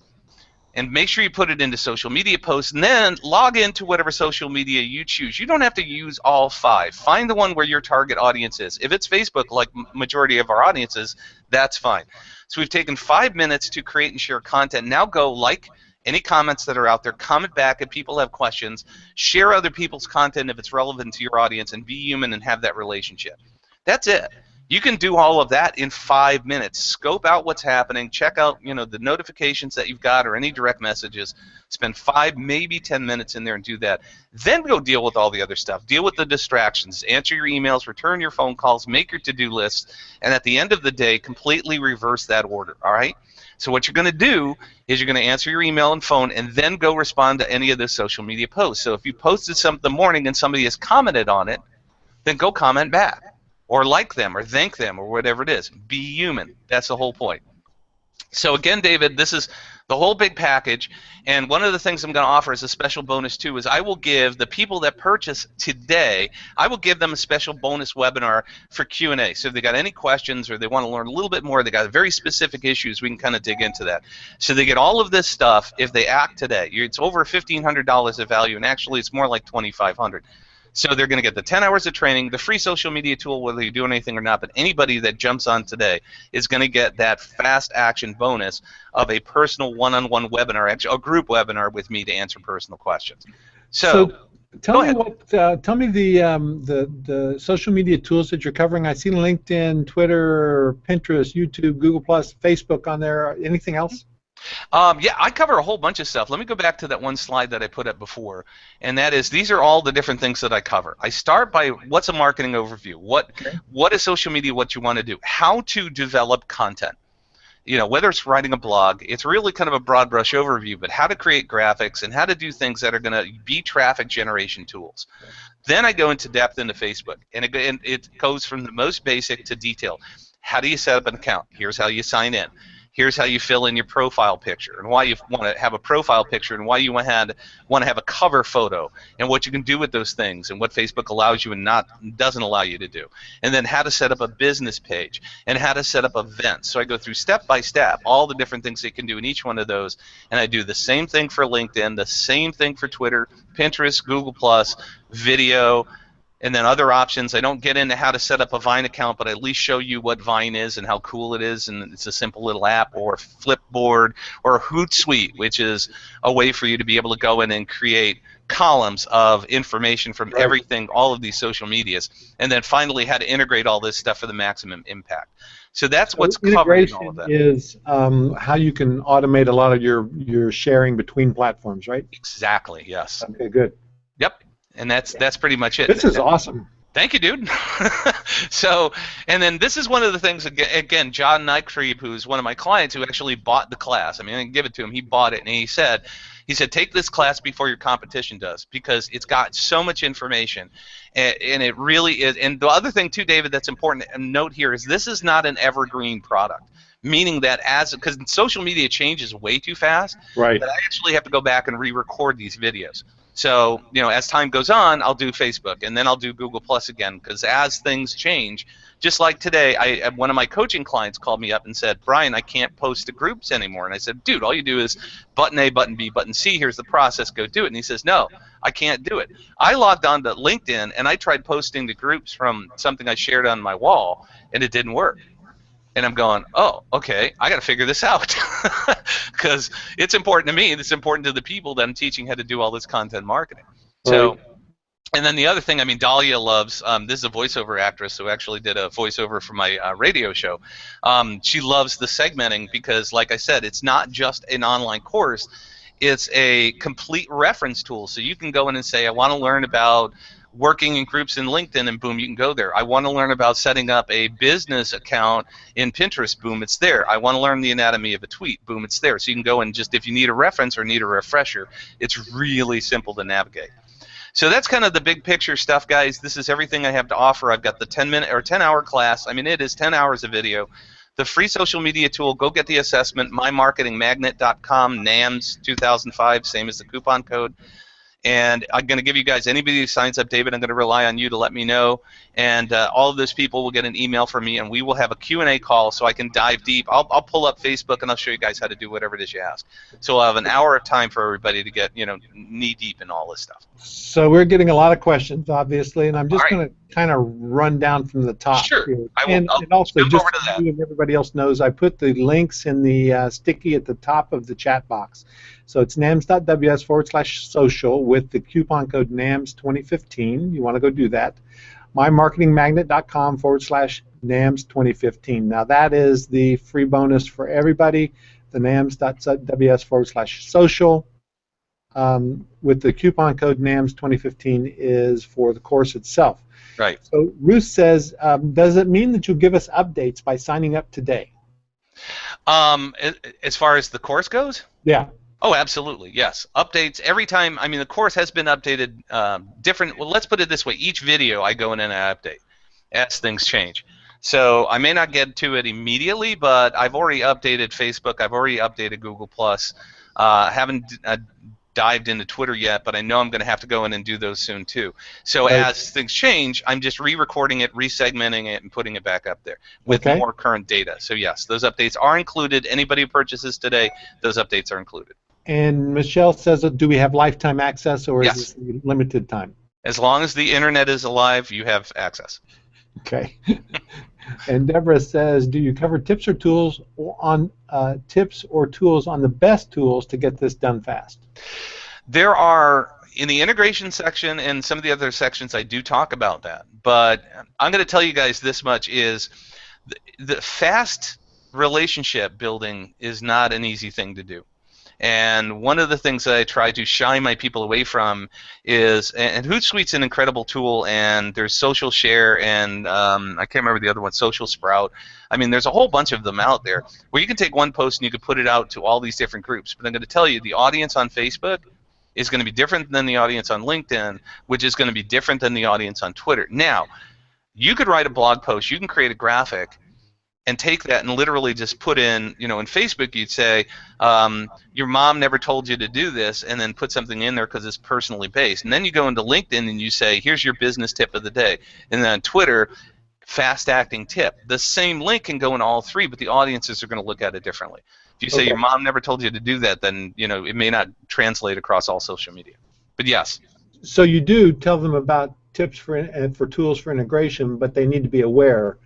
And make sure you put it into social media posts, and then log into whatever social media you choose. You don't have to use all 5. Find the one where your target audience is. If it's Facebook, like majority of our audiences, that's fine. So we've taken 5 minutes to create and share content. Now go like any comments that are out there, comment back if people have questions, share other people's content if it's relevant to your audience, and be human and have that relationship. That's it. You can do all of that in 5 minutes. Scope out what's happening. Check out, you know, the notifications that you've got or any direct messages. Spend 5, maybe 10 minutes in there and do that. Then go deal with all the other stuff. Deal with the distractions. Answer your emails. Return your phone calls. Make your to-do lists. And at the end of the day, completely reverse that order. All right? So what you're going to do is you're going to answer your email and phone, and then go respond to any of the social media posts. So if you posted something in the morning and somebody has commented on it, then go comment back, or like them, or thank them, or whatever it is. Be human. That's the whole point. So again, David, this is the whole big package, and one of the things I'm going to offer as a special bonus too is I will give the people that purchase today, I will give them a special bonus webinar for Q&A. So if they got any questions or they want to learn a little bit more, they got very specific issues, we can kind of dig into that. So they get all of this stuff if they act today. It's over $1,500 of value, and actually it's more like $2,500. So they're going to get the 10 hours of training, the free social media tool, whether you do anything or not, but anybody that jumps on today is going to get that fast action bonus of a personal one-on-one webinar, actually a group webinar with me to answer personal questions. So tell me the social media tools that you're covering. I've seen LinkedIn, Twitter, Pinterest, YouTube, Google+, Facebook on there. Anything else? Yeah, I cover a whole bunch of stuff. Let me go back to that one slide that I put up before, and that is these are all the different things that I cover. I start by what's a marketing overview, Okay. what is social media, what you want to do, how to develop content. You know, whether it's writing a blog, it's really kind of a broad brush overview, but how to create graphics and how to do things that are going to be traffic generation tools. Then I go into depth into Facebook, and it goes from the most basic to detail. How do you set up an account? Here's how you sign in. Here's how you fill in your profile picture, and why you want to have a profile picture, and why you want to have a cover photo, and what you can do with those things, and what Facebook allows you and doesn't allow you to do. And then how to set up a business page, and how to set up events. So I go through step by step all the different things you can do in each one of those, and I do the same thing for LinkedIn, the same thing for Twitter, Pinterest, Google+, video, and then other options. I don't get into how to set up a Vine account, but I at least show you what Vine is and how cool it is, and it's a simple little app, or Flipboard, or Hootsuite, which is a way for you to be able to go in and create columns of information from Right. everything, all of these social medias, and then finally how to integrate all this stuff for the maximum impact. So that's So what's covered in all of integration that. is how you can automate a lot of your sharing between platforms, right? Exactly, yes. Okay, good. Yep. And that's pretty much it. This is awesome. Thank you, dude. So, and then this is one of the things, again, John Nykrebe, who's one of my clients who actually bought the class. I mean, I didn't give it to him. He bought it, and he said, take this class before your competition does, because it's got so much information, and it really is. And the other thing, too, David, that's important to note here is this is not an evergreen product, meaning that because social media changes way too fast, Right. that I actually have to go back and re-record these videos. So, you know, as time goes on, I'll do Facebook, and then I'll do Google Plus again, because as things change, just like today, one of my coaching clients called me up and said, Brian, I can't post to groups anymore. And I said, dude, all you do is button A, button B, button C. Here's the process. Go do it. And he says, no, I can't do it. I logged on to LinkedIn, and I tried posting to groups from something I shared on my wall, and it didn't work. And I'm going, oh, okay, I got to figure this out, because it's important to me, and it's important to the people that I'm teaching how to do all this content marketing. So, Right. and then the other thing, I mean, Dahlia loves, this is a voiceover actress who actually did a voiceover for my radio show. She loves the segmenting because, like I said, it's not just an online course, it's a complete reference tool. So you can go in and say, I want to learn about working in groups in LinkedIn, and boom, you can go there. I want to learn about setting up a business account in Pinterest, boom, it's there. I want to learn the anatomy of a tweet, boom, it's there. So you can go and just, if you need a reference or need a refresher, it's really simple to navigate. So that's kind of the big picture stuff, guys. This is everything I have to offer. I've got the 10-minute or 10-hour class. I mean, it is 10 hours of video. The free social media tool, go get the assessment, mymarketingmagnet.com, NAMS 2005, same as the coupon code. And I'm going to give you guys, anybody who signs up, David, I'm going to rely on you to let me know. And all of those people will get an email from me, and we will have a Q&A call so I can dive deep. I'll pull up Facebook, and I'll show you guys how to do whatever it is you ask. So I'll have an hour of time for everybody to get, you know, knee-deep in all this stuff. So we're getting a lot of questions, obviously, and I'm just All right. going to kind of run down from the top. Sure. Here. I will, And I'll also, jump just over to so that. you and everybody else knows, I put the links in the sticky at the top of the chat box. So it's nams.ws/social with the coupon code NAMS2015. You want to go do that. mymarketingmagnet.com/NAMS2015. Now that is the free bonus for everybody. The nams.ws/social. With the coupon code NAMS2015 is for the course itself. Right. So Ruth says, does it mean that you'll give us updates by signing up today? As far as the course goes? Yeah. Oh, absolutely, yes. Updates every time. I mean, the course has been updated different. Well, let's put it this way. Each video I go in and I update as things change. So I may not get to it immediately, but I've already updated Facebook. I've already updated Google+. Haven't dived into Twitter yet, but I know I'm going to have to go in and do those soon too. So Right. as things change, I'm just re-recording it, resegmenting it, and putting it back up there with Okay. more current data. So yes, those updates are included. Anybody who purchases today, those updates are included. And Michelle says, do we have lifetime access, or is Yes. this limited time? As long as the internet is alive, you have access. Okay. And Deborah says, do you cover tips or tools on tools on the best tools to get this done fast? There are, in the integration section and some of the other sections, I do talk about that. But I'm going to tell you guys this much is the fast relationship building is not an easy thing to do. And one of the things that I try to shy my people away from is, and Hootsuite's an incredible tool, and there's Social Share, and I can't remember the other one, Social Sprout. I mean, there's a whole bunch of them out there where you can take one post and you can put it out to all these different groups. But I'm going to tell you, the audience on Facebook is going to be different than the audience on LinkedIn, which is going to be different than the audience on Twitter. Now, you could write a blog post, you can create a graphic, and take that and literally just put in, in Facebook you'd say, your mom never told you to do this, and then put something in there because it's personally based. And then you go into LinkedIn and you say, here's your business tip of the day. And then on Twitter, fast-acting tip. The same link can go in all three, but the audiences are going to look at it differently. If you say your mom never told you to do that, then it may not translate across all social media. But yes. So you do tell them about tips for tools for integration, but they need to be aware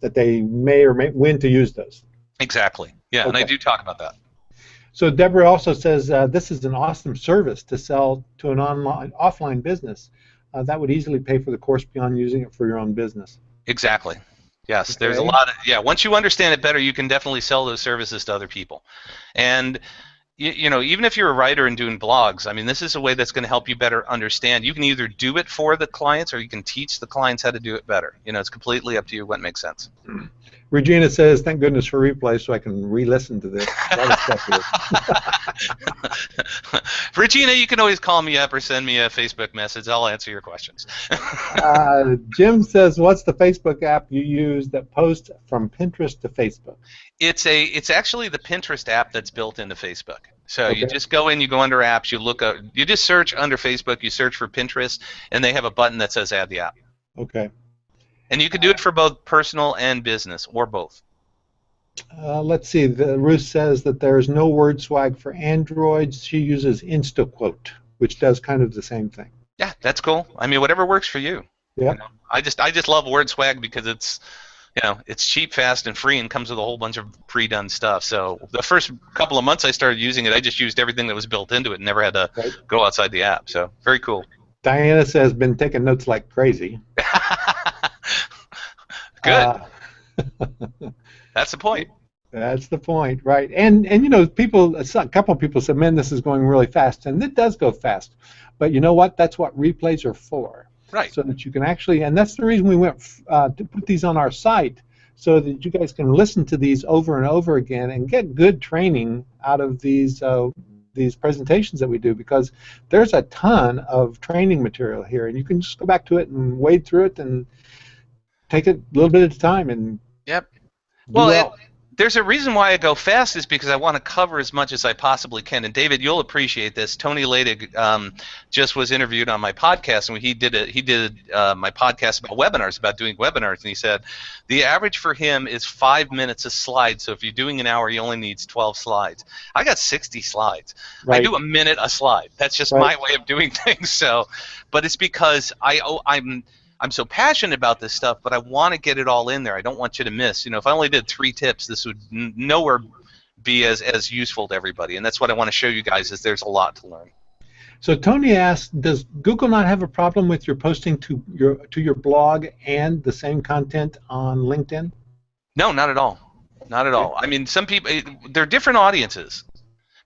that they may or may when to use those. Exactly. Yeah, and I do talk about that. So Deborah also says this is an awesome service to sell to an offline business. That would easily pay for the course beyond using it for your own business. Exactly. Yes, there's a lot of, once you understand it better, you can definitely sell those services to other people. And even if you're a writer and doing blogs, I mean, this is a way that's going to help you better understand. You can either do it for the clients or you can teach the clients how to do it better. It's completely up to you what makes sense. Regina says, thank goodness for replay so I can re-listen to this. Regina, you can always call me up or send me a Facebook message. I'll answer your questions. Jim says, what's the Facebook app you use that posts from Pinterest to Facebook? It's actually the Pinterest app that's built into Facebook. So you just go in, you go under apps, you just search under Facebook, you search for Pinterest, and they have a button that says add the app. Okay. And you can do it for both personal and business, or both. Let's see. Ruth says that there's no WordSwag for Androids. She uses InstaQuote, which does kind of the same thing. Yeah, that's cool. I mean, whatever works for you. Yeah. I just love WordSwag because it's cheap, fast, and free, and comes with a whole bunch of pre-done stuff. So the first couple of months I started using it, I just used everything that was built into it and never had to go outside the app. So very cool. Diana says, been taking notes like crazy. Good. That's the point. That's the point, right? And people, a couple of people said, man, this is going really fast, and it does go fast. But you know what? That's what replays are for. Right. So that you can actually, and that's the reason we went to put these on our site, so that you guys can listen to these over and over again and get good training out of these presentations that we do, because there's a ton of training material here, and you can just go back to it and wade through it and take it a little bit at a time and well. There's a reason why I go fast is because I want to cover as much as I possibly can. And David, you'll appreciate this. Tony Ladig just was interviewed on my podcast, and he did my podcast about webinars, about doing webinars, and he said the average for him is 5 minutes a slide. So if you're doing an hour, he only needs 12 slides. I got 60 slides. Right. I do a minute a slide. That's just my way of doing things. So, but it's because I'm so passionate about this stuff, but I want to get it all in there. I don't want you to miss. If I only did 3 tips, this would nowhere be as useful to everybody. And that's what I want to show you guys, is there's a lot to learn. So Tony asked, does Google not have a problem with your posting to your blog and the same content on LinkedIn? No, not at all. Not at all. I mean, some people, they're different audiences.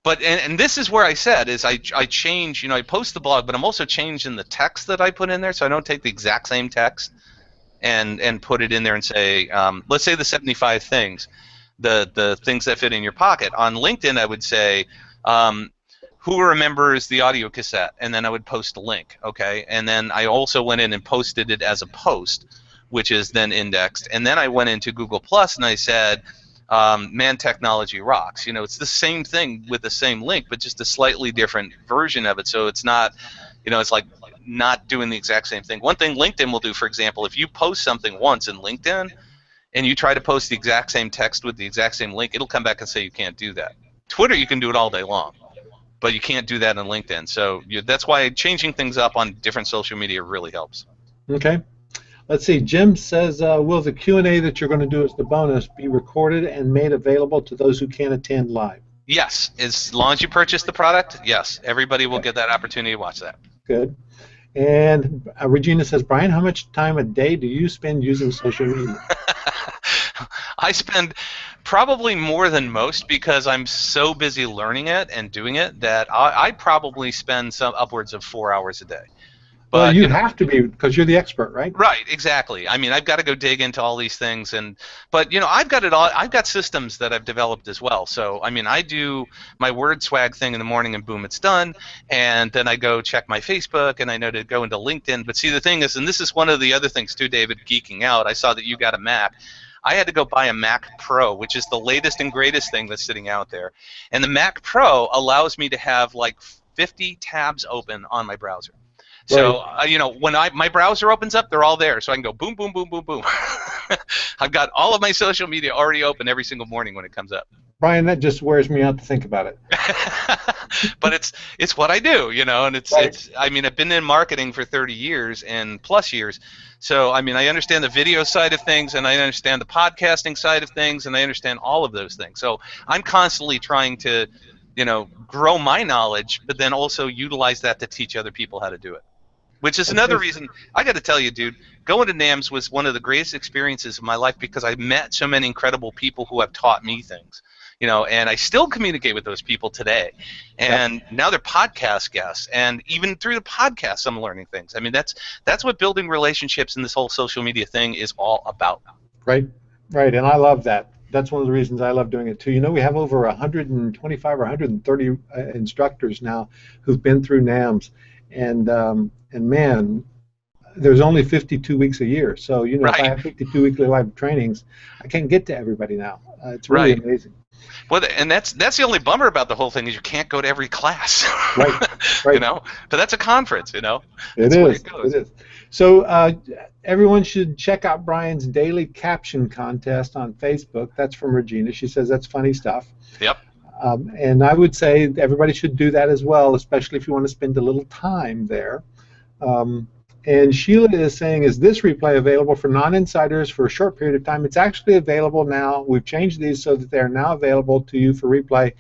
But and this is where I said is I change, I post the blog, but I'm also changing the text that I put in there, so I don't take the exact same text and put it in there and say, let's say the 75 things, the things that fit in your pocket. On LinkedIn, I would say, who remembers the audio cassette, and then I would post a link, okay? And then I also went in and posted it as a post, which is then indexed. And then I went into Google Plus and I said, man, technology rocks. It's the same thing with the same link, but just a slightly different version of it. So it's not, it's like not doing the exact same thing. One thing LinkedIn will do, for example, if you post something once in LinkedIn and you try to post the exact same text with the exact same link, it'll come back and say you can't do that. Twitter, you can do it all day long, but you can't do that on LinkedIn. So that's why changing things up on different social media really helps. Okay. Let's see. Jim says, will the Q&A that you're going to do as the bonus be recorded and made available to those who can't attend live? Yes. As long as you purchase the product, yes. Everybody will get that opportunity to watch that. Good. And Regina says, Brian, how much time a day do you spend using social media? I spend probably more than most because I'm so busy learning it and doing it that I probably spend some upwards of 4 hours a day. Well, But you have to be because you're the expert, right? right, exactly. I mean, I've got to go dig into all these things, but I've got it all. I've got systems that I've developed as well. So I mean, I do my WordSwag thing in the morning, and boom, it's done. And then I go check my Facebook, and I know to go into LinkedIn. But see, the thing is, and this is one of the other things too, David, geeking out. I saw that you got a Mac. I had to go buy a Mac Pro, which is the latest and greatest thing that's sitting out there. And the Mac Pro allows me to have like 50 tabs open on my browser. Right. So when my browser opens up, they're all there, so I can go boom, boom, boom, boom, boom. I've got all of my social media already open every single morning when it comes up. Brian, that just wears me out to think about it. But it's what I do, and Right. I mean, I've been in marketing for 30 years and plus years, so I mean, I understand the video side of things, and I understand the podcasting side of things, and I understand all of those things. So I'm constantly trying to, grow my knowledge, but then also utilize that to teach other people how to do it. Which is another Okay. reason I got to tell you, dude, going to NAMS was one of the greatest experiences of my life because I met so many incredible people who have taught me things, and I still communicate with those people today. Yep. And now they're podcast guests, and even through the podcast, I'm learning things. I mean, that's what building relationships and this whole social media thing is all about. Right. Right. And I love that. That's one of the reasons I love doing it too. We have over 125 or 130 instructors now who've been through NAMS, and man, there's only 52 weeks a year. So if I Right, have 52 weekly live trainings, I can't get to everybody now. It's really right. amazing. Well, and that's the only bummer about the whole thing is you can't go to every class, Right. Right. But that's a conference, It That's the way is. it It goes. is. So everyone should check out Brian's daily caption contest on Facebook. That's from Regina. She says that's funny stuff. Yep. And I would say everybody should do that as well, especially if you want to spend a little time there. Um, and Sheila is saying, is this replay available for non-insiders for a short period of time? It's actually available now. We've changed these so that they're now available to you for replay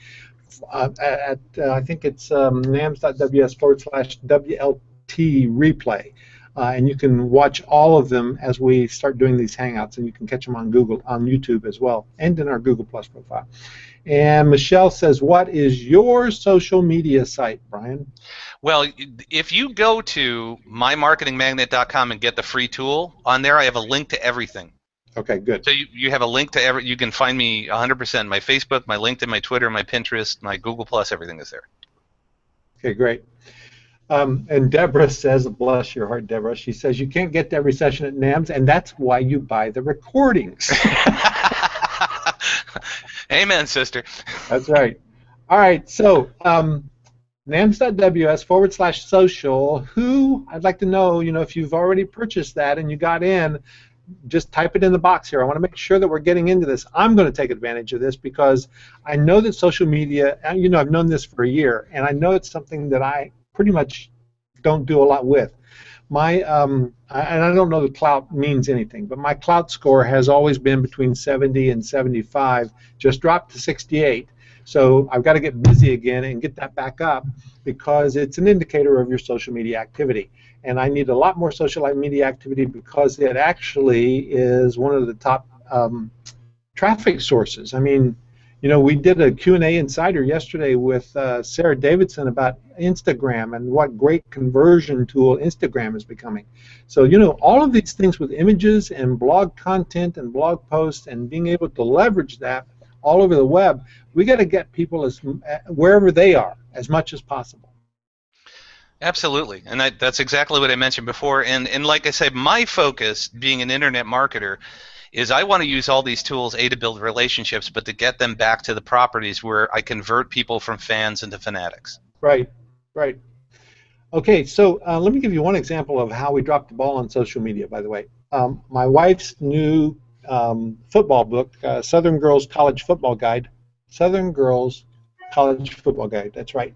at I think it's nams.ws/WLT replay. And you can watch all of them as we start doing these Hangouts, and you can catch them on YouTube as well, and in our Google Plus profile. And Michelle says, what is your social media site, Brian? Well, if you go to mymarketingmagnet.com and get the free tool, on there I have a link to everything. Okay, good. So you have a link to you can find me 100%. My Facebook, my LinkedIn, my Twitter, my Pinterest, my Google Plus, everything is there. Okay, great. And Deborah says, bless your heart, Deborah, she says, you can't get to every session at NAMS, and that's why you buy the recordings. Amen, sister. That's right. All right, so nams.ws/social. Who, I'd like to know, if you've already purchased that and you got in, just type it in the box here. I want to make sure that we're getting into this. I'm going to take advantage of this because I know that social media, I've known this for a year, and I know it's something that I pretty much don't do a lot with. And I don't know that clout means anything, but my clout score has always been between 70 and 75, just dropped to 68. So I've got to get busy again and get that back up because it's an indicator of your social media activity. And I need a lot more social media activity because it actually is one of the top traffic sources. I mean, we did a Q&A Insider yesterday with Sarah Davidson about Instagram and what great conversion tool Instagram is becoming. So, all of these things with images and blog content and blog posts and being able to leverage that all over the web, we got to get people wherever they are as much as possible. Absolutely, and that's exactly what I mentioned before. And like I said, my focus, being an internet marketer, is I want to use all these tools, to build relationships, but to get them back to the properties where I convert people from fans into fanatics. Right, right. Okay, so let me give you one example of how we dropped the ball on social media, by the way. My wife's new football book, Southern Girls College Football Guide, Southern Girls College Football Guide, that's right.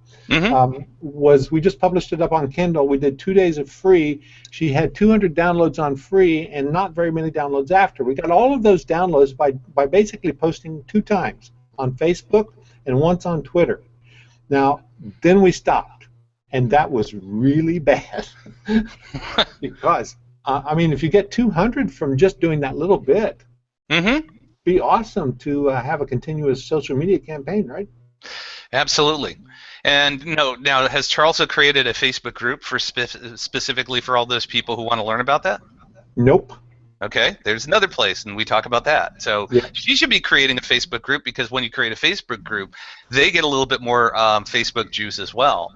We just published it up on Kindle. We did 2 days of free. She had 200 downloads on free and not very many downloads after. We got all of those downloads by basically posting 2 times on Facebook and once on Twitter. Now, then we stopped, and that was really bad because, I mean, if you get 200 from just doing that little bit, be awesome to have a continuous social media campaign, right? Absolutely. And now has Charles created a Facebook group for specifically for all those people who want to learn about that? Nope. Okay, there's another place, and we talk about that. So Yeah. she should be creating a Facebook group, because when you create a Facebook group, they get a little bit more Facebook juice as well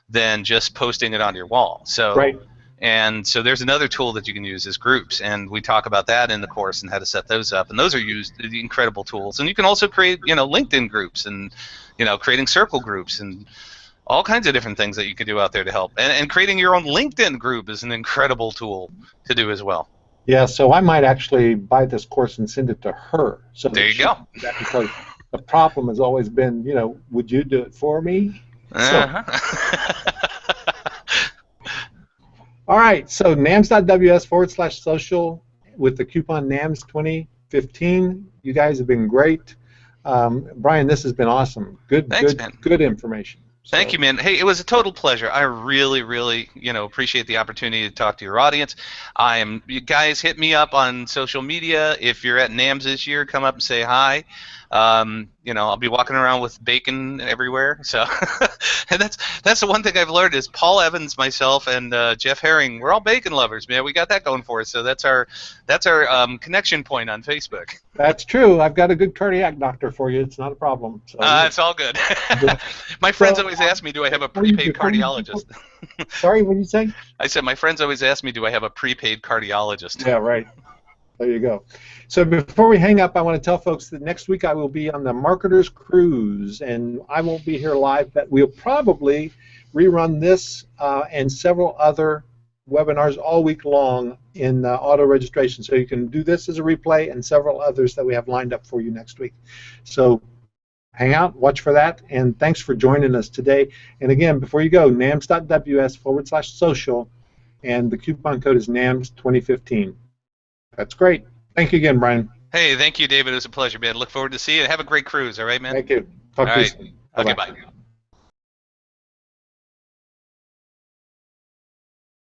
than just posting it on your wall. So Right. And so there's another tool that you can use as groups, and we talk about that in the course and how to set those up. And those are incredible tools. And you can also create, LinkedIn groups and, creating circle groups and all kinds of different things that you can do out there to help. And creating your own LinkedIn group is an incredible tool to do as well. Yeah, so I might actually buy this course and send it to her. So there you go. Because the problem has always been, would you do it for me? Uh-huh. All right, so nams.ws/social with the coupon NAMS2015. You guys have been great. Brian, this has been awesome. Thanks, man. Good information. So. Thank you, man. Hey, it was a total pleasure. I really, really, appreciate the opportunity to talk to your audience. You guys hit me up on social media. If you're at NAMS this year, come up and say hi. I'll be walking around with bacon everywhere. So, and that's the one thing I've learned is Paul Evans, myself, and Jeff Herring. We're all bacon lovers, man. We got that going for us. So that's our connection point on Facebook. That's true. I've got a good cardiac doctor for you. It's not a problem. So, it's all good. My friends always ask me, do I have a prepaid cardiologist? Sorry, what did you say? I said, my friends always ask me, do I have a prepaid cardiologist? Yeah, right. There you go. So before we hang up, I want to tell folks that next week I will be on the Marketers Cruise, and I won't be here live, but we'll probably rerun this and several other webinars all week long in auto registration. So you can do this as a replay and several others that we have lined up for you next week. So hang out, watch for that, and thanks for joining us today. And again, before you go, nams.ws/social, and the coupon code is NAMS2015. That's great. Thank you again, Brian. Hey, thank you, David. It was a pleasure, man. Look forward to seeing you. Have a great cruise, all right, man? Thank you. Talk to you soon. Okay, bye.